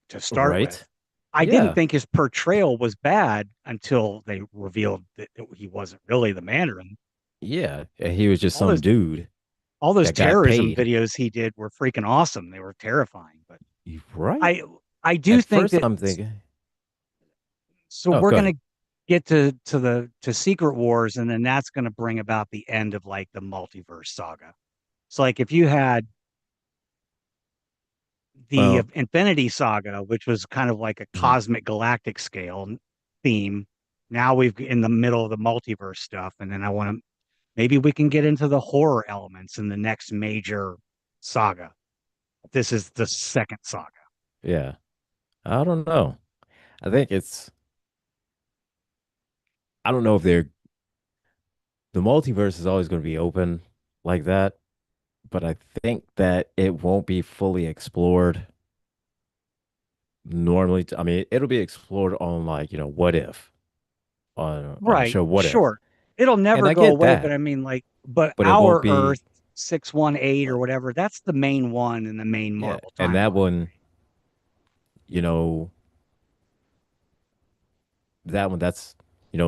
to start with, Right? I didn't Yeah. think his portrayal was bad until they revealed that he wasn't really the Mandarin. Yeah. And he was just All some those dude all those that got terrorism paid. videos he did were freaking awesome. They were terrifying. But Right? I I do At think first that I'm thinking, so oh, we're go gonna ahead. get to Secret Wars, and then that's gonna bring about the end of like the multiverse saga. So like if you had the Well, Infinity Saga, which was kind of like a mhm. cosmic galactic scale theme. Now we've in the middle of the multiverse stuff, and then I want to maybe we can get into the horror elements in the next major saga. This is the second saga. Yeah. I don't know. I think I don't know if the multiverse is always going to be open like that, but I think that it won't be fully explored normally. I mean, it'll be explored on like, what if on the Right, show, what if? sure. It'll And never I go get away, but that, I mean, like, but but it won't our be, Earth 618 or but whatever, that's the main one in the main yeah. Marvel And timeline. you know, that one, that's,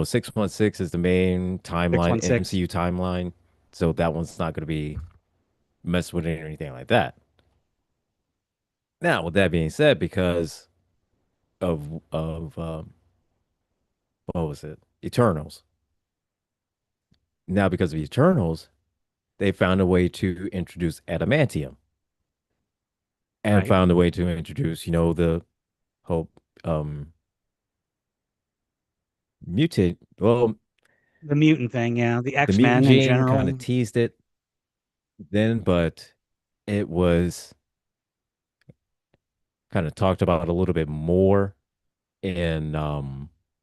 616 is the main timeline, 616. MCU timeline. So that one's not going to be messed with it or anything like that. Now, with that being said, because of what was it? Eternals. Now, because of Eternals, they found a way to introduce adamantium and Right. found a way to introduce, the whole um mutant. Well, The mutant thing, yeah. The the mutant X-Men in gene kind of general. teased it then, but it was kind of talked about a little bit more in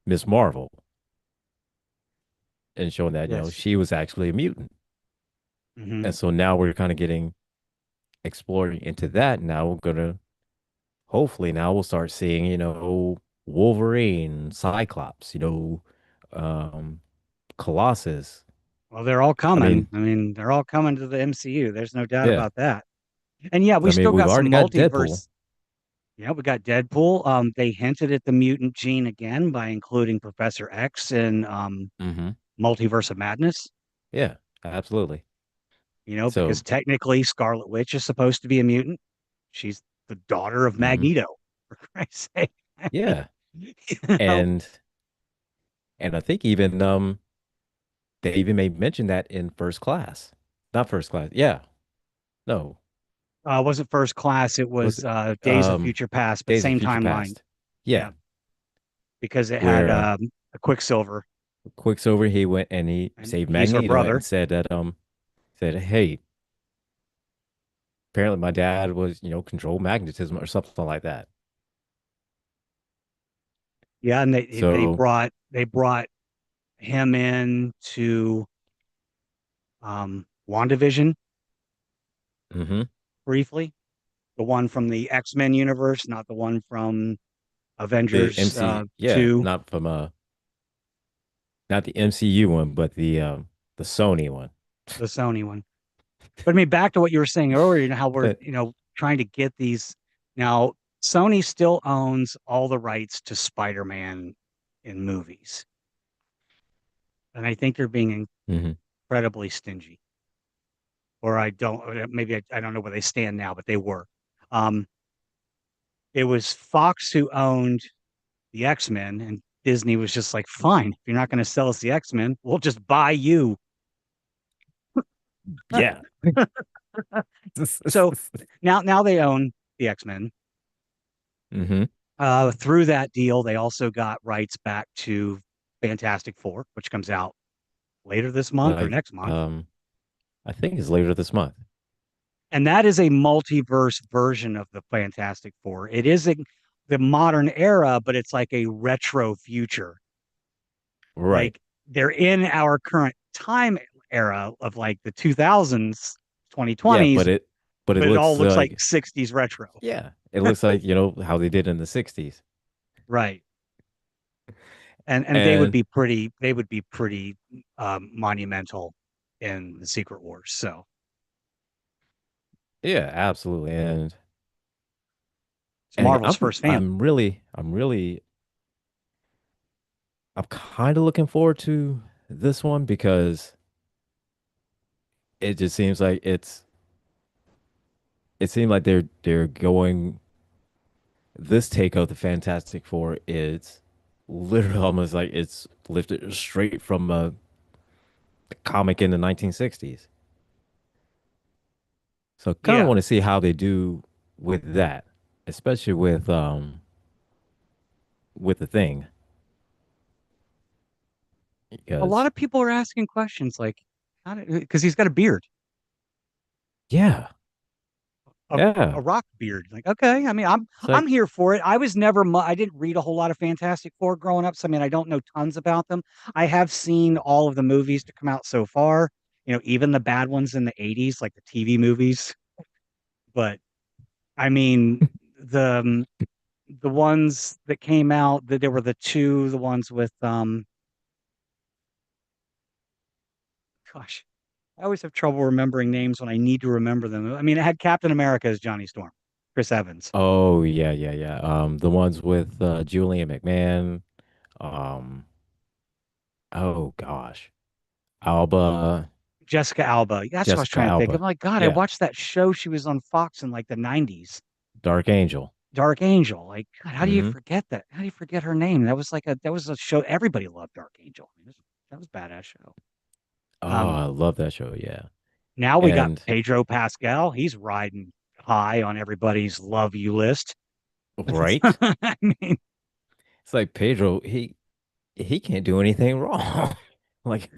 Miss Marvel and showing that, Yes. she was actually a mutant. Hmm. And so now we're kind of getting exploring into that. Now we're gonna hopefully now we'll start seeing, Wolverine, Cyclops, um Colossus. Well, they're all I mean, coming. I mean, they're all coming to the MCU. There's no doubt yeah. about that. And yeah, we I mean, still we've got some already got Deadpool. multiverse. Yeah, we got Deadpool. They hinted at the mutant gene again by including Professor X in Hmm. Multiverse of Madness. Yeah, absolutely. Because So, technically Scarlet Witch is supposed to be a mutant. She's the daughter of mhm. Magneto, for Christ's sake. I mean, Yeah. you know, And I think even they even may mention that in First Class. Not First Class. Yeah. No. wasn't First Class, it Was was it Days of Future Past, but Days of same Future timeline. Past? Yeah. Yeah, because it had Where a Quicksilver, Quicksilver, he went and he and saved he's her Magneto and brother. said that hey, apparently my dad was, control magnetism or something like that. Yeah, and So, they brought him in to WandaVision hmm, briefly, the one from the X-Men universe, not the one from the Avengers yeah, 2, not from not the MCU one, but the Sony one. the Sony one. But I mean, back to what you were saying earlier, how we're, But trying to get these. Now, Sony still owns all the rights to Spider-Man in movies. And I think they're being mhm. incredibly stingy. Or I don't, maybe I don't know where they stand now, but they were. Um, it was Fox who owned the X-Men, and Disney was just like, fine, if you're not going to sell us the X-Men, we'll just buy you. Yeah. So now they own the X-Men. Hmm. Through that deal, they also got rights back to Fantastic Four, which comes out later this month or Like next month. I think it's later this month. And that is a multiverse version of the Fantastic Four. It is the modern era, but it's like a retro future. Right. Like they're in our current time era of like the 2000s, Yeah, 2020s, but it but it all looks looks like like 60s retro. yeah, it looks like, how they did in the 60s. Right. And And they would be pretty monumental in the Secret Wars. So yeah, absolutely. it's And Marvel's first fan. I'm kind of looking forward to this one because it just seems like it seemed like they're going this take of the Fantastic Four is literally almost like it's lifted straight from a comic in the 1960s. So kind of Yeah. want to see how they do with that, especially with the thing. A lot Because of people are asking questions like, how did, because he's got a beard, yeah, a, yeah. a rock beard. Like, okay, I mean, It's I'm like here for it. I was never, I didn't read a whole lot of Fantastic Four growing up, so I mean, I don't know tons about them. I have seen all of the movies to come out so far. Even the bad ones in the '80s, like the TV movies. But I mean, the ones that came out, that there were the ones with gosh, I always have trouble remembering names when I need to remember them. I mean, it had Captain America as Johnny Storm, Chris Evans. oh yeah, yeah, yeah. The ones with Julian McMahon. Um Oh gosh. Alba, Jessica Alba. That's what I was Jessica trying to think of. Alba. Like, God, I Yeah. watched that show. She was on Fox in like the 90s. Dark Angel. Dark Angel. Like, God, how do you Hmm. forget that? How do you forget her name? That was a show everybody loved. Dark Angel. I mean, that was a badass show. Oh, Um, I love that show. Yeah. Now we got And Pedro Pascal. He's riding high on everybody's love you list. right? I mean, It's like Pedro, he can't do anything wrong. Like,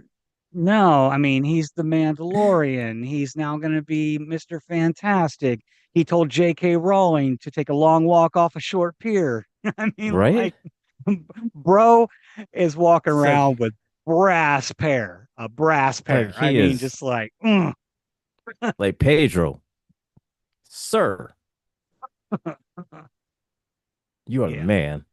no, I mean, he's the Mandalorian. He's now going to be Mr. Fantastic. He told J.K. Rowling to take a long walk off a short pier. I mean, right? like, bro is walking It's like around with a brass pair. I he mean, is just like, like Pedro, sir, you are the yeah, man.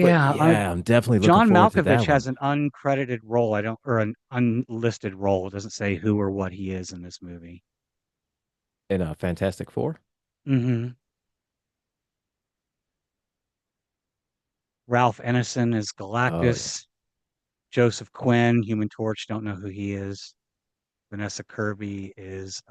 But yeah. yeah, I'm definitely looking John forward to Malkovich that has one an uncredited role. I don't, or an unlisted role. It doesn't say who or what he is in this movie. in Fantastic Four. Hmm. Ralph Ineson is Oh yeah. Galactus. Joseph Quinn, Human Torch, don't know who he is. Vanessa Kirby is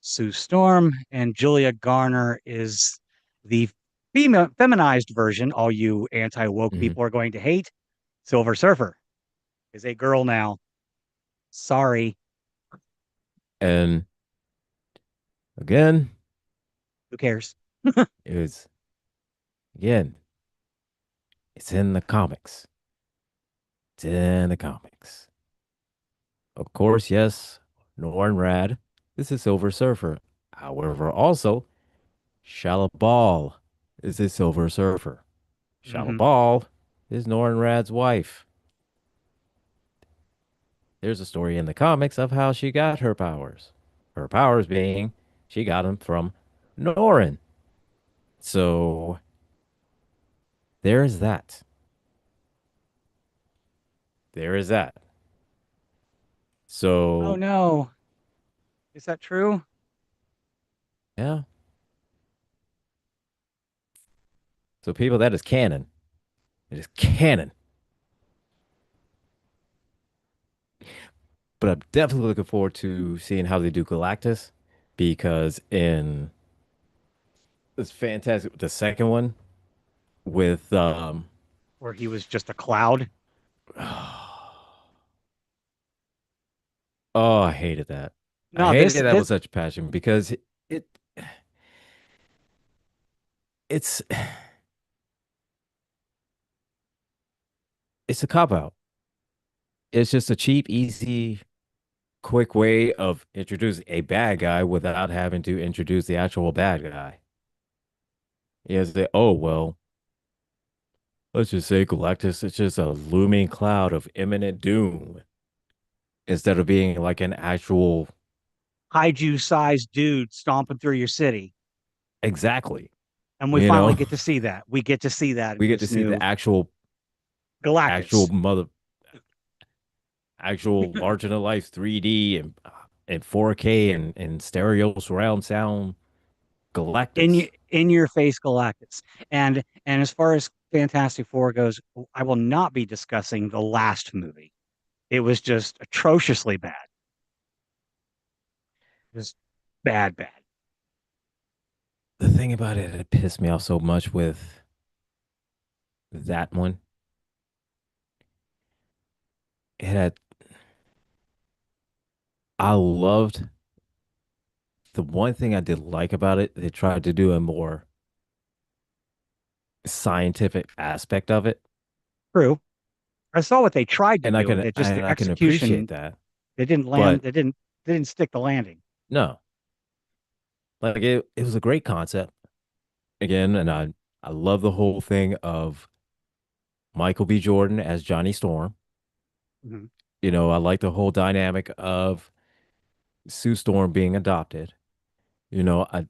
Sue Storm, and Julia Garner is the female feminized version. All you anti-woke Hmm. people are going to hate. Silver Surfer is a girl now. Sorry, And again, who cares? it was again, it's in the comics. It's in the comics. Of course, yes, Norrin Rad. This is Silver Surfer. However, also Shala Ball is the Silver Surfer. Shala Hmm. Ball is Norrin Rad's wife. There's a story in the comics of how she got her powers. Her powers being she got them from Norrin. So there's that. There is that. Oh So no, is that true? yeah. So people, that is canon. It is canon. But I'm definitely looking forward to seeing how they do Galactus because in this fantastic the second one with Or he was just a cloud? oh, I hated that. I No, hated that this with such passion because it it's it's a cop out. It's just a cheap, easy, quick way of introducing a bad guy without having to introduce the actual bad guy. Is that oh well, let's just say Galactus is just a looming cloud of imminent doom instead of being like an actual kaiju-sized dude stomping through your city. exactly. And we You finally know, get to see that. We get to see that we in get to this see new the actual Galactus. mother actual larger than life 3D and 4K and stereo surround sound Galactus. In your face Galactus. And as far as Fantastic Four goes, I will not be discussing the last movie. It was just atrociously bad. Just bad, bad. The thing about it, it pissed me off so much with that one. It had I loved the one thing I did like about it, they tried to do a more scientific aspect of it. True. I saw what they tried to And I do with can it. Just and the I can appreciate execution, that. they didn't land. But They didn't stick the landing. no, like it was a great concept again, and I love the whole thing of Michael B. Jordan as Johnny Storm. Mhm. You know, I like the whole dynamic of Sue Storm being adopted. You know, I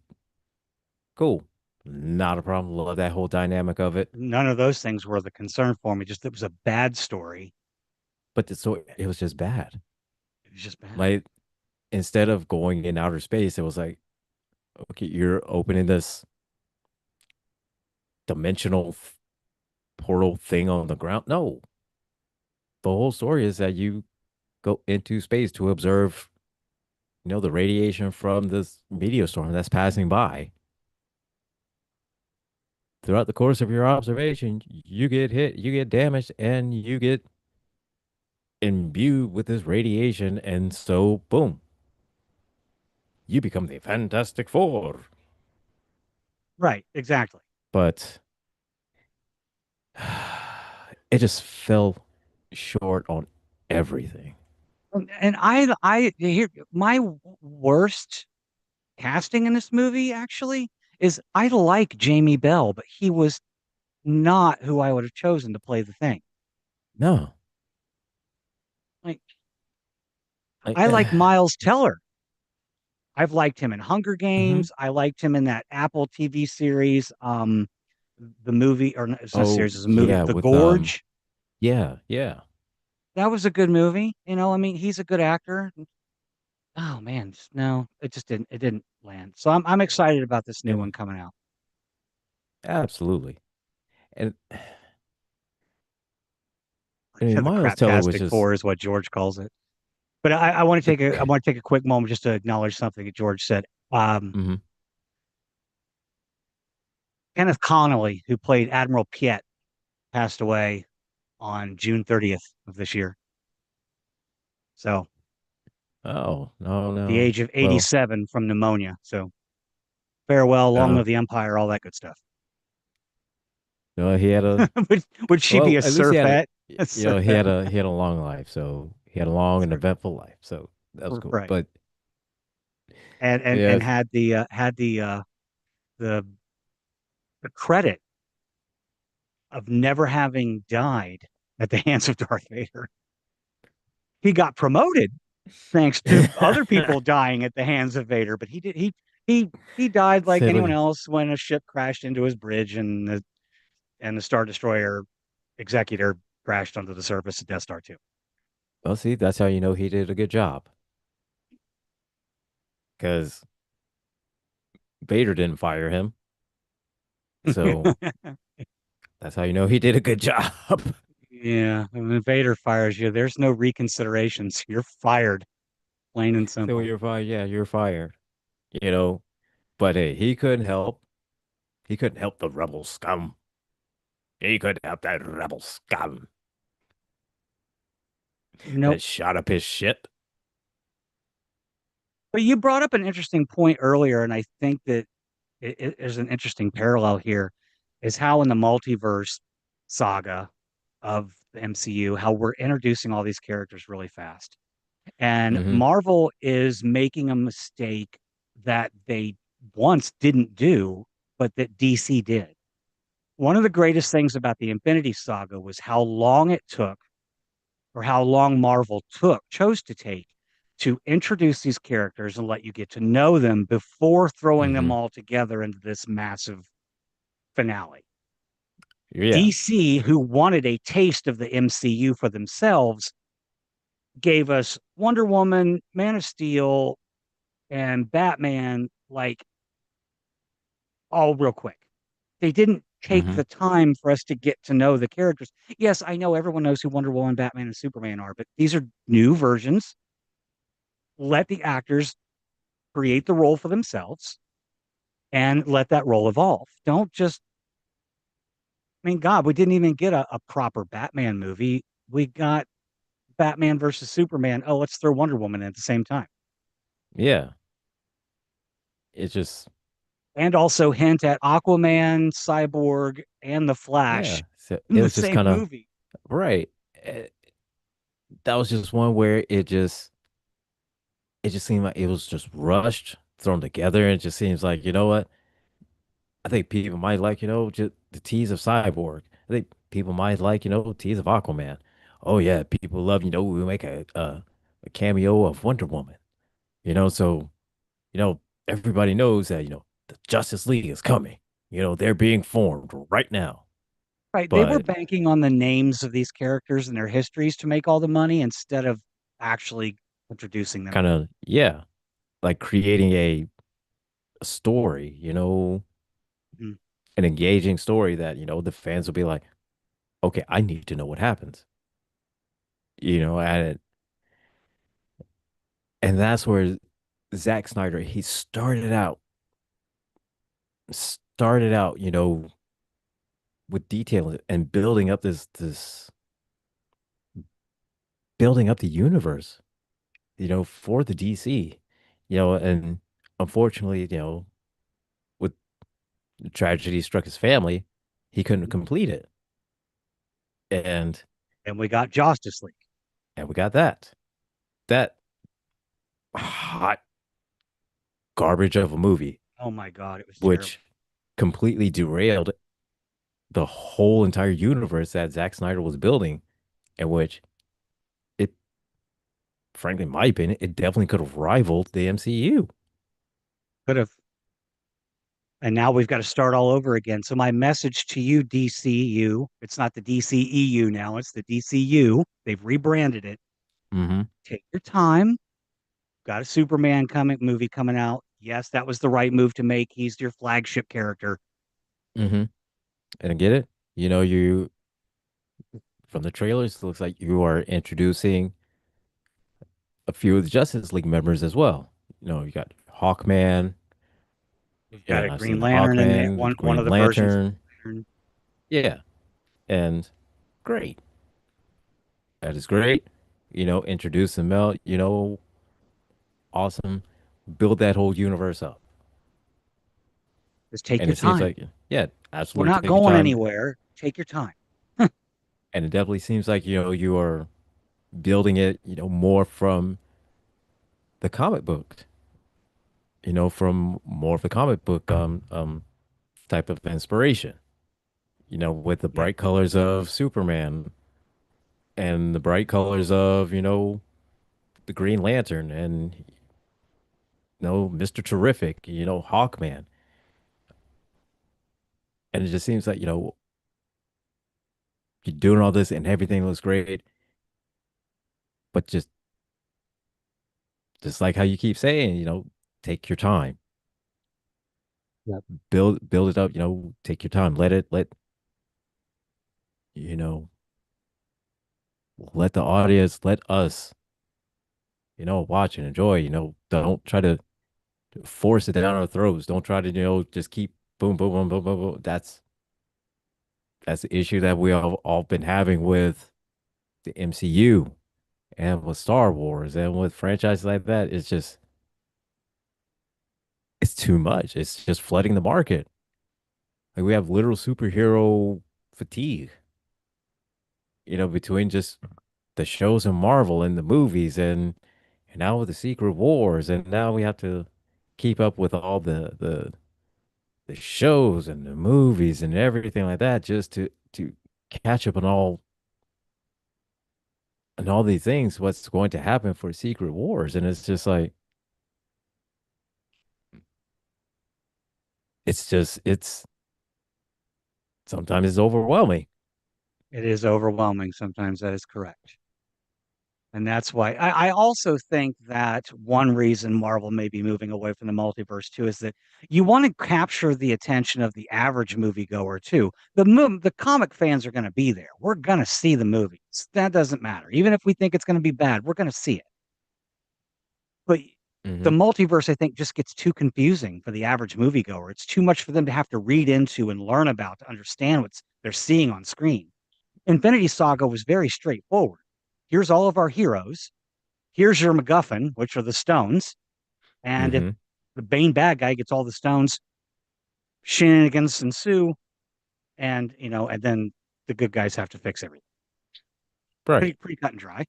cool. Not a problem. Love that whole dynamic of it. None of those things were the concern for me. Just it was a bad story. But so it was just bad. It was just bad. Like instead of going in outer space, it was like, okay, you're opening this dimensional portal thing on the ground. No, the whole story is that you go into space to observe, the radiation from this meteor storm that's passing by. Throughout the course of your observation, you get hit, you get damaged, and you get imbued with this radiation. And so, boom, you become the Fantastic Four. Right, exactly. But it just fell short on everything. And I here my worst casting in this movie actually is I like Jamie Bell, but he was not who I would have chosen to play the Thing. No, Like I, I like Miles Teller. I've liked him in Hunger hmm Games. I liked him in that Apple TV series, the movie, or it's not a oh series, it's a movie, yeah, The with Gorge. yeah, yeah, That was a good movie. I mean, he's a good actor. Oh man, no, it didn't land. So I'm excited about this new yeah, one coming out. absolutely. And I The mean, Miles Teller was craptastic just four is what George calls it. But I want to the. take a quick moment just to acknowledge something that George said. Mhm. Kenneth Connolly, who played Admiral Piet, passed away on June 30th of this year. So Oh no, the no. age of Well, 87 from pneumonia. So farewell, long uh, live the Empire, all that good stuff. no, he had a Would she be well. a At least he had a, surfette? A surfette, he had a long life. So he had a long and eventful life. So that was cool. right? But And yes, had the the credit of never having died at the hands of Darth Vader. He got promoted thanks to other people dying at the hands of Vader, but he died like anyone silly. else when a ship crashed into his bridge and the Star Destroyer executor crashed onto the surface of Death Star 2. Well, see, that's how you know he did a good job because Vader didn't fire him. So that's how you know he did a good job. Yeah, when Vader fires you, there's no reconsiderations. You're fired, plain and So when simple. you're fired, yeah, you're fired. You know, but hey, he couldn't help. He couldn't help the rebel scum. He couldn't help that rebel scum Nope. that shot up his ship. But you brought up an interesting point earlier, and I think that it is an interesting parallel here, is how in the multiverse saga of the MCU, how we're introducing all these characters really fast. And Hmm Marvel is making a mistake that they once didn't do, but that DC did. One of the greatest things about the Infinity Saga was how long it took, or how long Marvel chose to take to introduce these characters and let you get to know them before throwing them hmm all together into this massive finale. Yeah. DC, who wanted a taste of the MCU for themselves, gave us Wonder Woman, Man of Steel, and Batman like all real quick. They didn't take hmm the time for us to get to know the characters. Yes, I know everyone knows who Wonder Woman, Batman, and Superman are, but these are new versions. Let the actors create the role for themselves and let that role evolve. Don't just, I mean, God, we didn't even get a proper Batman movie. We got Batman versus Superman. Oh, let's throw Wonder Woman in at the same time. Yeah. It's just, And also hint at Aquaman, Cyborg, and the yeah. Flash So in it the was just same kind of, movie. right. That was just one where it just seemed like it was just rushed, thrown together. And it just seems like, you know what? I think people might like, just the tease of Cyborg. I think people might like, tease of Aquaman. Oh yeah, people love, we make a cameo of Wonder Woman. So, you know, everybody knows that, the Justice League is coming. They're being formed right now. Right. They were But banking on the names of these characters and their histories to make all the money instead of actually introducing them. kind of, yeah, like creating a story, an engaging story that, the fans will be like, okay, I need to know what happens. And that's where Zack Snyder, he started out, with detail and building up the universe, for the DC, and unfortunately, with tragedy struck his family, he couldn't complete it. And And we got Justice League. we got that hot garbage of a movie, Oh my God, it was terrible. which completely derailed the whole entire universe that Zack Snyder was building, in which it, frankly, in my opinion, it definitely could have rivaled the MCU. Could have. And now we've got to start all over again. So my message to you, DCU, it's not the DCEU now, it's the DCU. They've rebranded it. Mm-hmm. Take your time. Got a Superman comic movie coming out. Yes, that was the right move to make. He's your flagship character. Mm-hmm. And I get it. You from the trailers, it looks like you are introducing a few of the Justice League members as well. You got Hawkman. We've got And a I've seen Green the Lantern and Hawkman, one Green of the versions of Lantern. Green Lantern. Yeah. And great. That is great. Introduce them out, awesome. Build that whole universe up. Just take And your it seems time. like, yeah, We're absolutely not take your going time. anywhere. Take your time. And it definitely seems like, you are building it, more from the comic book, from more of the comic book type of inspiration, with the Yep. bright colors of Superman and the bright colors of, the Green Lantern and, Mr. Terrific, Hawkman. And it just seems like, you're doing all this and everything looks great, but just like how you keep saying, take your time. Yep. Build it up, take your time. You know, let the audience, let us, watch and enjoy, don't try to force it down our throats. Don't try to, just keep boom, boom, boom, boom, boom, boom. That's the issue that we all been having with the MCU and with Star Wars and with franchises like that. It's too much. It's just flooding the market. Like we have literal superhero fatigue, between just the shows and Marvel and the movies and now with the Secret Wars and now we have to keep up with all the shows and the movies and everything like that just to catch up on all these things, what's going to happen for Secret Wars. And it's just like it's sometimes it's overwhelming. It is overwhelming. Sometimes that is correct. And that's why I also think that one reason Marvel may be moving away from the multiverse too is that you want to capture the attention of the average moviegoer too. The comic fans are going to be there. We're going to see the movies. That doesn't matter. Even if we think it's going to be bad, we're going to see it. But the Hmm. multiverse, I think, just gets too confusing for the average moviegoer. It's too much for them to have to read into and learn about to understand what they're seeing on screen. Infinity Saga was very straightforward. Here's all of our heroes. Here's your MacGuffin, which are the stones. And if Hmm. the Bane bad guy gets all the stones, shenanigans ensue, and then the good guys have to fix everything. Right. Pretty cut and dry.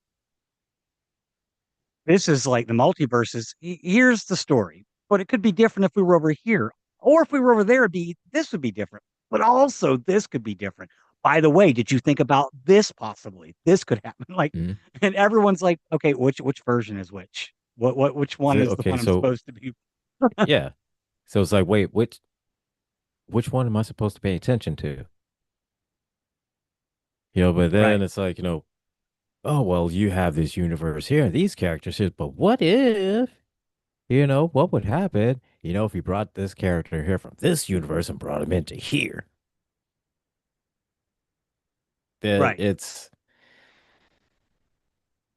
This is like the multiverses. Here's the story, but it could be different if we were over here, or if we were over there. This would be different, but also this could be different. By the way, did you think about this possibly? This could happen. Like, Hmm. and everyone's like, okay, which version is which? Which one is the Okay, one I'm so supposed to be? yeah. So it's like, wait, which one am I supposed to pay attention to? But Right. then it's like, oh well, you have this universe here, these characters here, but what if? what would happen, if you brought this character here from this universe and brought him into here? That Right. it's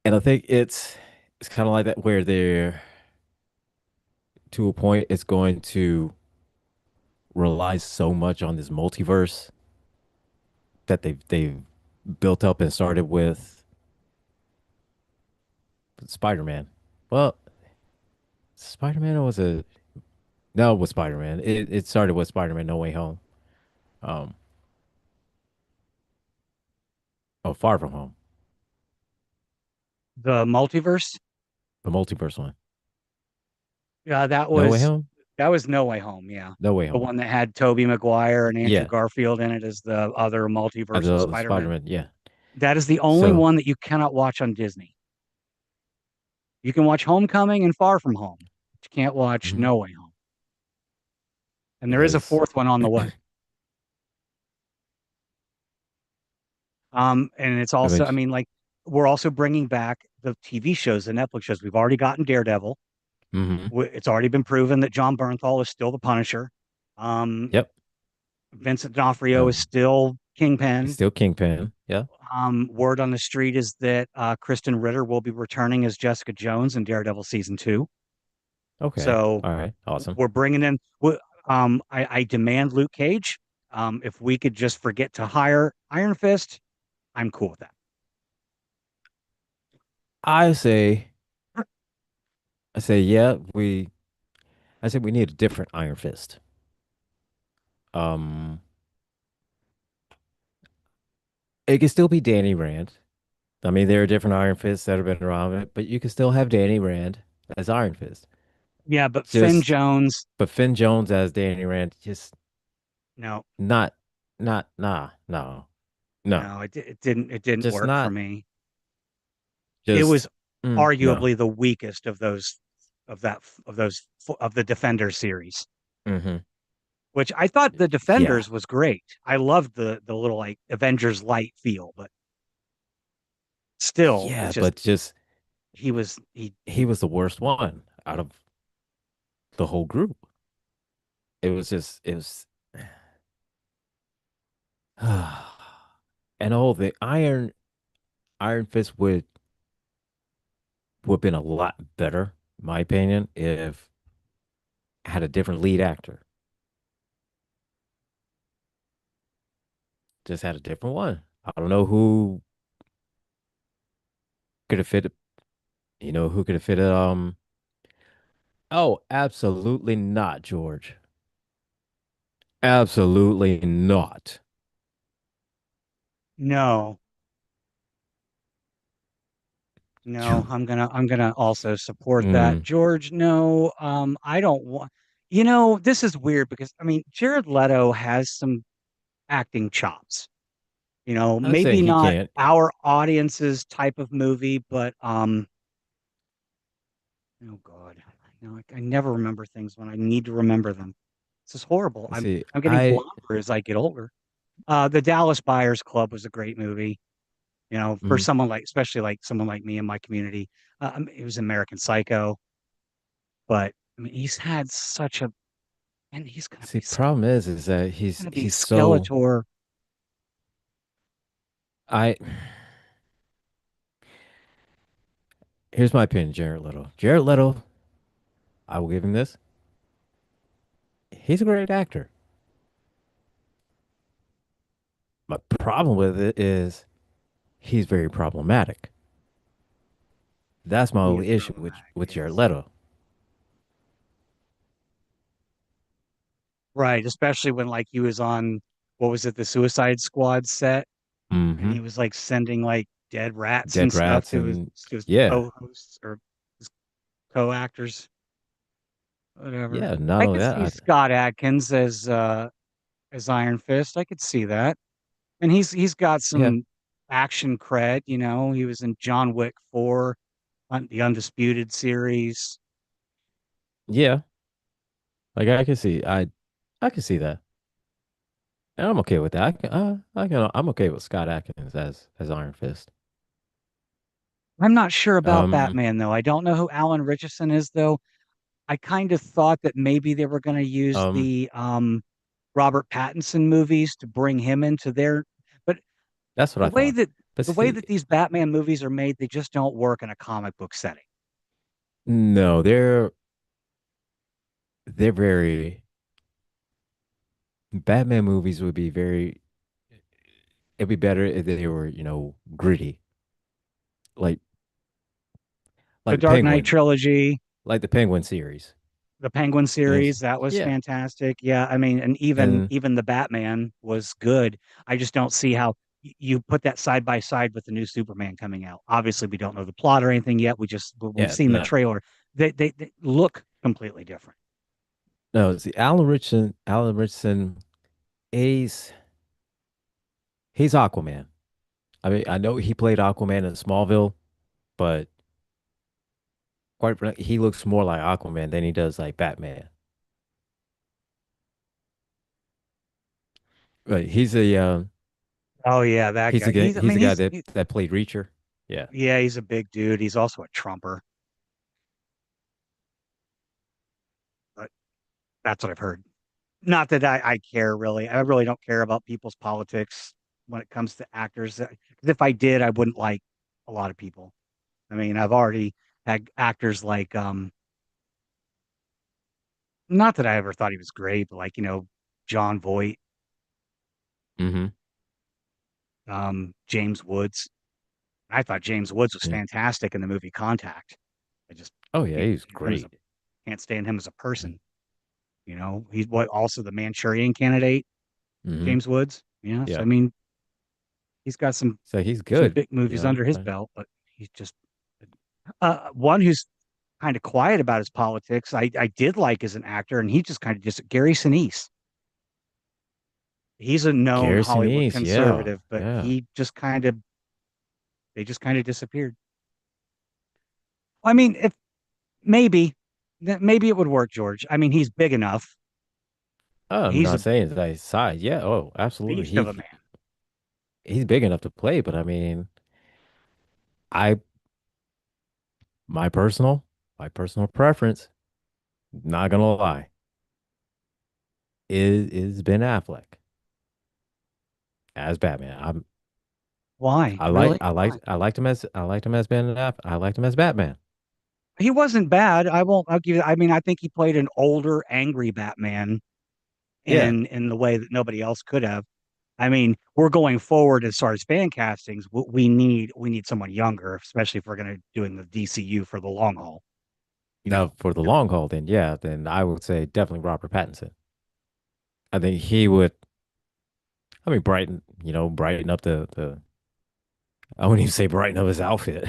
and I think it's kind of like that where they're to a point it's going to rely so much on this multiverse that they've built up and started with Spider-Man. Well, Spider-Man was a no, it was Spider-Man. It started with Spider-Man No Way Home. Um, oh, Far From Home, The multiverse. the multiverse one. Yeah, No Way Home, that was No Way Home. Yeah, No Way the Home. one that had Tobey Maguire and Andrew Yeah, Garfield in it as the other multiversal the Spider-Man. Spider-Man. Yeah. That is the only So, one that you cannot watch on Disney. You can watch Homecoming and Far From Home, but you can't watch mhm, No Way Home. And there is a because fourth one on the way. And it's I also, mean, I mean, like we're also bringing back the TV shows, the Netflix shows. We've already gotten Daredevil. hmm It's already been proven that John Bernthal is still the Punisher. Um, yep. Vincent D'Onofrio is Um, still it's Kingpin. still Kingpin. Yeah. Word on the street is that Kristen Ritter will be returning as Jessica Jones in Daredevil season 2. Okay. So All right. Awesome. we're bringing in. I demand Luke Cage. If we could just forget to hire Iron Fist, I'm cool with that. I say, I say, yeah. I say we need a different Iron Fist. Um, it can still be Danny Rand. I mean, there are different Iron Fists that have been around it, but you can still have Danny Rand as Iron Fist. Yeah, but Finn Just, Jones, but Finn Jones as Danny Rand, just no, not, no, no, it didn't just work for not, me. It was just, no. arguably the weakest of the Defender series, Hmm. which I thought the Yeah, Defenders was great. I loved the little like Avengers light feel, but still, yeah, it's just but just he he was the worst one out of the whole group. It was, and all the Iron Fist would have been a lot better, in my opinion, if had a different lead actor. Just had a different one. I don't know who could have fit. Who could have fit? Oh, absolutely not, George. Absolutely not. no, no, I'm gonna also support that. Mm, George, no, I don't want this is weird because I mean Jared Leto has some acting chops. I'd say Maybe he not can't. our audience's type of movie, but oh God, I never remember things when I need to remember them. This is horrible. Let's see. I'm getting blonder as I get older. The Dallas Buyers Club was a great movie. For Mm, someone like, especially like someone like me in my community. It was American Psycho, but I mean, he's had such a, and see, problem is that gonna be he's so. Skeletor. I Here's my opinion, Jared Leto. Jared Leto, I will give him this. He's a great actor. My problem with it is he's very problematic. That's my He is only issue problematic. with Jared Yes. Leto. Right, especially when like he was on what was it, the Suicide Squad set, and Hmm. he was like sending like dead rats and Dead stuff rats and to his yeah, co-hosts or his co-actors, whatever. yeah. Not I only could that, see Scott Adkins as Iron Fist. I could see that. And he's got yeah, some action cred, He was in John Wick 4, the Undisputed series. yeah. Like I can see that, and I'm okay with that. I'm okay with Scott Atkins as Iron Fist. I'm not sure about Um, Batman though. I don't know who Alan Richardson is though. I kind of thought that maybe they were going to use Um, the Robert Pattinson movies to bring him into their, but that's what the I way thought. that But the way see, that these Batman movies are made, they just don't work in a comic book setting. no, they're very Batman movies would be very it'd be better if they were, gritty. Like The like the Dark Knight Penguin, trilogy, like the Penguin series. the Penguin And series, that was yeah. fantastic. Yeah, I mean, and even And even the Batman was good. I just don't see how you put that side by side with the new Superman coming out. Obviously, we don't know the plot or anything yet. We've yeah, seen the no. trailer. They look completely different. No, see Alan Richardson, he's he's Aquaman. I mean, I know he played Aquaman in Smallville, but quite frankly, he looks more like Aquaman than he does like Batman. But Oh yeah, that he's guy. the guy I he's mean, the guy that played Reacher. Yeah. yeah, he's a big dude. He's also a Trumper, but that's what I've heard. Not that I care really. I really don't care about people's politics when it comes to actors. 'Cause if I did, I wouldn't like a lot of people. I mean, I've already had actors like not that I ever thought he was great, but like, John Voight, Mm-hmm. James Woods. I thought James Woods was Yeah. fantastic in the movie Contact. I just Oh yeah, can't he's stand him as a great. can't stand him as a person. He's what also the Manchurian Candidate, Mm-hmm. James Woods. Yeah, so Yeah. I mean, he's got So he's some good, big movies under his belt, but he's just one who's kind of quiet about his politics. I did like as an actor, and he just kind of just Gary Sinise. He's a known Gary Hollywood Sinise, yeah. conservative, but Yeah. they just kind of disappeared. I mean, if maybe maybe it would work, George. I mean, he's big enough. Oh, I'm He's a not saying that his size. Yeah, oh, absolutely. beast of a man. He's big enough to play, but I mean, I my personal my personal preference, not gonna lie, is Ben Affleck as Batman. Why? Really? Why? I liked him as I liked him as Batman. He wasn't bad. I won't. I'll give you. I mean, I think he played an older, angry Batman Yeah. in the way that nobody else could have. I mean, we're going forward as far as fan castings. We need someone younger, especially if we're going to doing the DCU for the long haul. Now for the long haul, then yeah, then I would say definitely Robert Pattinson. I think he would. I mean, brighten up the. I wouldn't even say brighten up his outfit.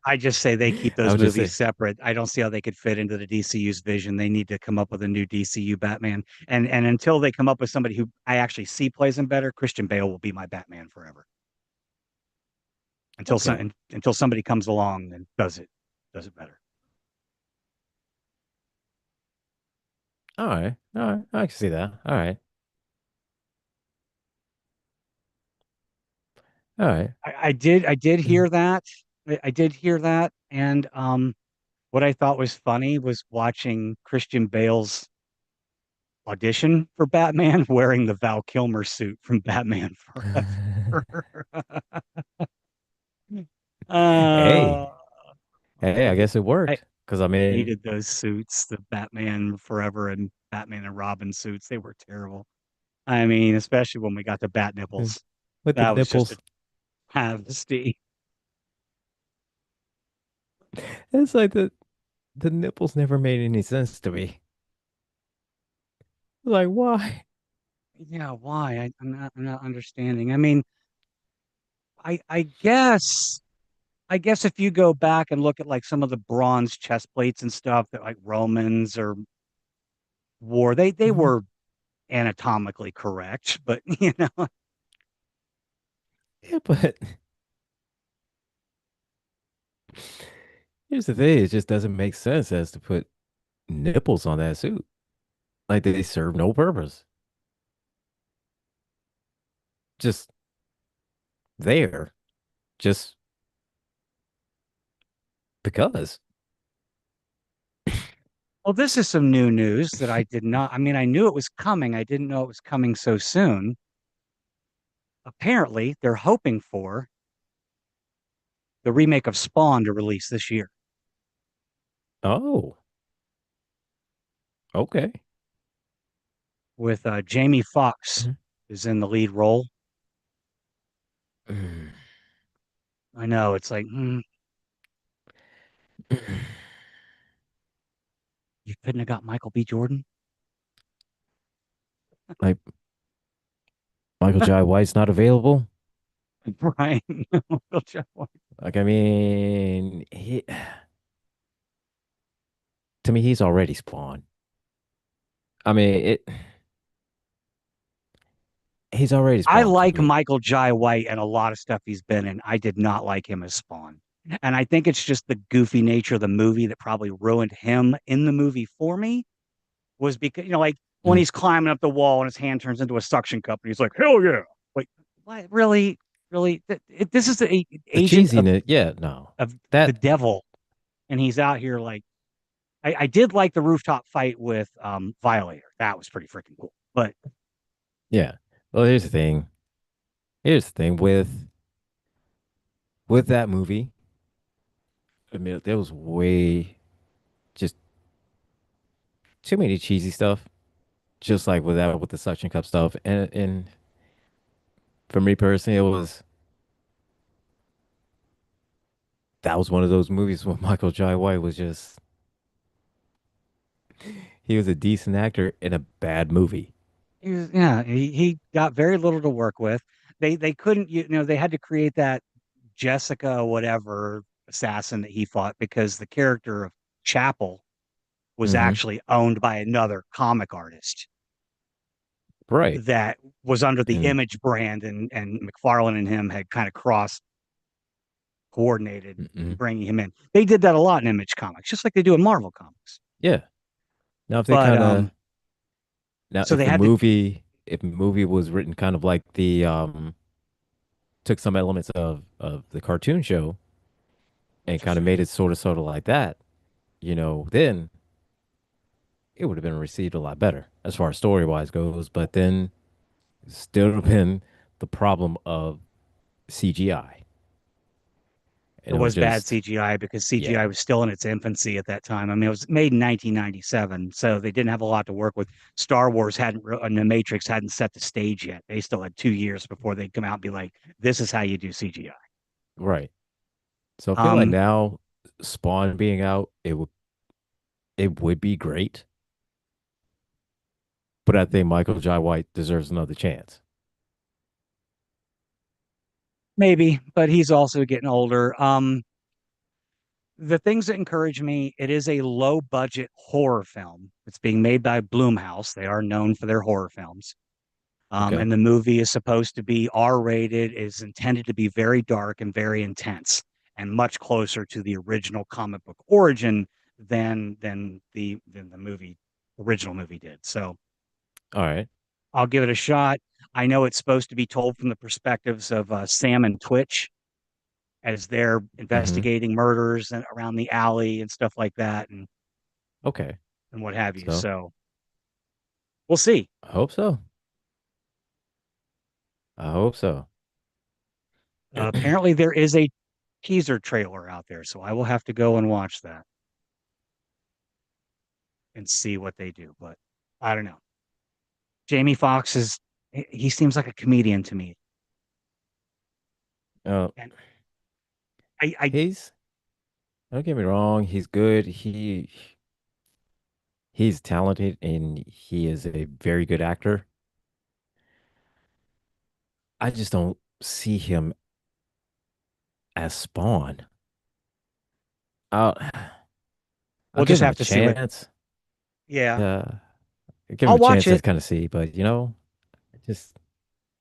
I just say they keep I those would just movies say, separate. I don't see how they could fit into the DCU's vision. They need to come up with a new DCU Batman. And until they come up with somebody who I actually see plays him better, Christian Bale will be my Batman forever. okay, Until somebody comes along and does it better. all right, I can see that. All right. I did hear that. I did hear that. And what I thought was funny was watching Christian Bale's audition for Batman wearing the Val Kilmer suit from Batman Forever. uh, Hey, hey, I guess it I worked. Because I mean, hated those suits, the Batman Forever and Batman and Robin suits. They were terrible. I mean, especially when we got to Bat Nipples. with the That was just a nipples, travesty. it's like the nipples never made any sense to me. Like, why? Yeah, why? I'm not understanding. I mean, I guess if you go back and look at like some of the bronze chest plates and stuff that like Romans or wore, they Mhm. were anatomically correct, but Yeah, but here's the thing: it just doesn't make sense as to put nipples on that suit. Like they serve no purpose. Just there, just because. Well, this is some new news that I did not. I mean, I knew it was coming. I didn't know it was coming so soon. Apparently, they're hoping for the remake of Spawn to release this year Oh, okay. with Jamie Foxx is in the lead role. Mhm. I know it's like you couldn't have got Michael B. Jordan, Like Michael Jai White's not available. Brian. Like, I mean, to me, he's already Spawn. I mean, he's already I Spawn to like me. Michael Jai White and a lot of stuff he's been in. I did not like him as Spawn. And I think it's just the goofy nature of the movie that probably ruined him in the movie for me was because, like when Mhm. he's climbing up the wall and his hand turns into a suction cup and he's like, hell yeah. Like, what? Really? Really? This is the The agent cheesiness, yeah, no, of the that, devil. And he's out here like, I did like the rooftop fight with Violator. That was pretty freaking cool. But yeah. Well, here's the thing. Here's the thing with that movie. I mean, there was way just too many cheesy stuff. Just like with that, with the suction cup stuff, and for me personally, it was that was one of those movies where Michael Jai White was just he was a decent actor in a bad movie. yeah, he got very little to work with. They couldn't, they had to create that Jessica whatever assassin that he fought because the character of Chapel was Hmm. actually owned by another comic artist Right. that was under the And Image brand, and McFarlane and him had kind of cross coordinated mm-mm. bringing him in. They did that a lot in Image Comics, just like they do in Marvel Comics. Yeah. Now if they But kind of now so they had to, if the movie was written kind of like the took some elements of the cartoon show and kind of made interesting. it sort of like that, then it would have been received a lot better as far as story wise goes. But then still have been the problem of CGI. It And it was was bad just, CGI because CGI yeah, was still in its infancy at that time. I mean, it was made in 1997, so they didn't have a lot to work with. Star Wars hadn't, and The Matrix hadn't set the stage yet. They still had 2 years before they'd come out and be like, "This is how you do CGI." right. So I feel like Um, now Spawn being out, it would be great, but I think Michael Jai White deserves another chance. Maybe, but he's also getting older. The things that encourage me, it is a low budget horror film. It's being made by Blumhouse. They are known for their horror films. Okay. And the movie is supposed to be R-rated, is intended to be very dark and very intense, and much closer to the original comic book origin than the movie original movie did. So All right. I'll give it a shot. I know it's supposed to be told from the perspectives of Sam and Twitch as they're Mm-hmm. investigating murders and around the alley and stuff like that, Okay. and what have you. So So we'll see. I hope so. I hope so. Apparently, there is a teaser trailer out there, so I will have to go and watch that and see what they do. But I don't know. Jamie Foxx he seems like a comedian to me. Uh, And I he's don't get me wrong, he's good. He's talented and he is a very good actor. I just don't see him as Spawn. I'll I'll we'll give just him a have to see what. chance. Yeah, Uh, I'll give him I'll a watch chance to it. kind of see, but just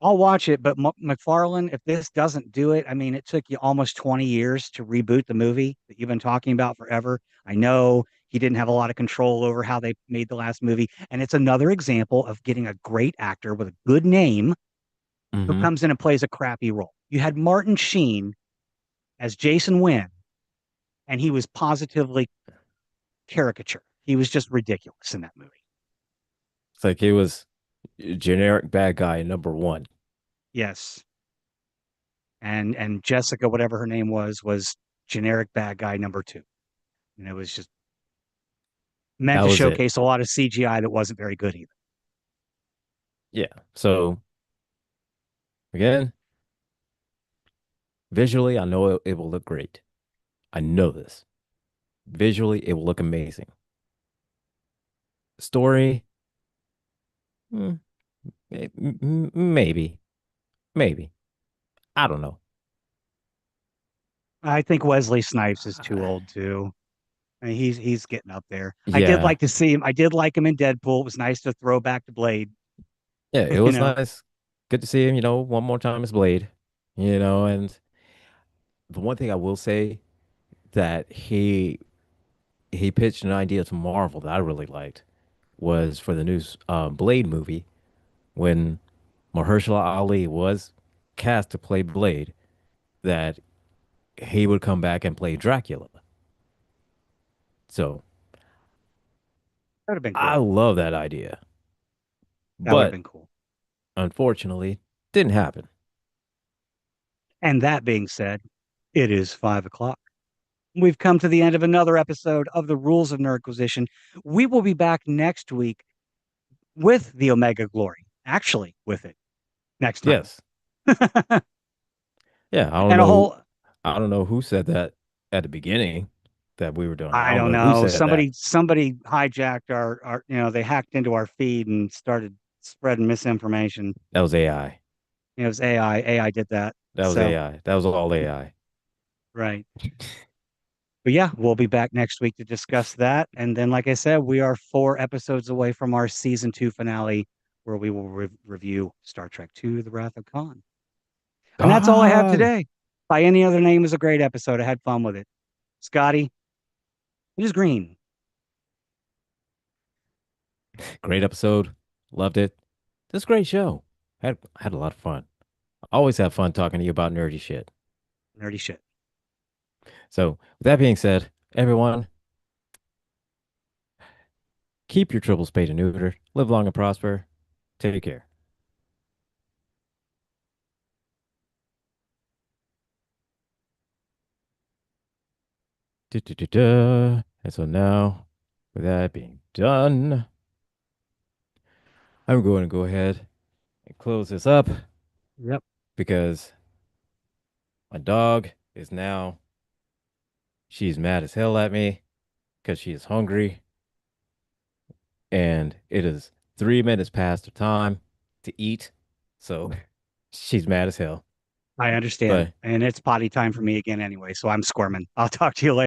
I'll watch it. But McFarlane, if this doesn't do it, I mean, it took you almost 20 years to reboot the movie that you've been talking about forever. I know he didn't have a lot of control over how they made the last movie, and it's another example of getting a great actor with a good name who mm-hmm. comes in and plays a crappy role. You had Martin Sheen as Jason Wynn, and he was positively caricature. He was just ridiculous in that movie. It's like he was generic bad guy number one. Yes. And Jessica, whatever her name was generic bad guy number two. And it was just meant That to was it. showcase a lot of CGI that wasn't very good either. Yeah. So again, visually, I know it will look great. I know this. Visually, it will look amazing. Story, mm, maybe, maybe. I don't know. I think Wesley Snipes is too old too. I mean, he's getting up there. I did Yeah. like to see him. I did like him in Deadpool. It was nice to throw back to Blade. Yeah, it You was know, nice. Good to see him, one more time as Blade, and the one thing I will say that he pitched an idea to Marvel that I really liked was for the new Blade movie when Mahershala Ali was cast to play Blade, that he would come back and play Dracula. So that would have been I cool. love that idea, That would have but been cool. unfortunately, didn't happen. And that being said, it is 5 o'clock. We've come to the end of another episode of the Rules of Nerdquisition. We will be back next week with the Omega Glory. Actually, with it next time. Yes, yeah, And a whole, I don't know who said that at the beginning that we were doing. I I don't don't know who know. said that. Somebody hijacked they hacked into our feed and started spreading misinformation. That was AI. It was AI. AI did that. That was So, AI. That was all AI. right. But yeah, we'll be back next week to discuss that. And then, like I said, we are 4 episodes away from our season 2 finale, where we will review Star Trek II: The Wrath of Khan. And that's all I have Ah, today. By any other name, is a great episode. I had fun with it. Scotty, it is green. great episode. Loved it. This is a great show. Had a lot of fun. I always have fun talking to you about nerdy shit. Nerdy shit. So, with that being said, everyone, keep your triples paid and neutered. Live long and prosper. Take care. Da-da-da-da. And so now, with that being done, I'm going to go ahead and close this up Yep. because my dog is now, she's mad as hell at me because she is hungry. And it is 3 minutes past the time to eat. So she's mad as hell. I understand. But And it's potty time for me again anyway. So I'm squirming. I'll talk to you later.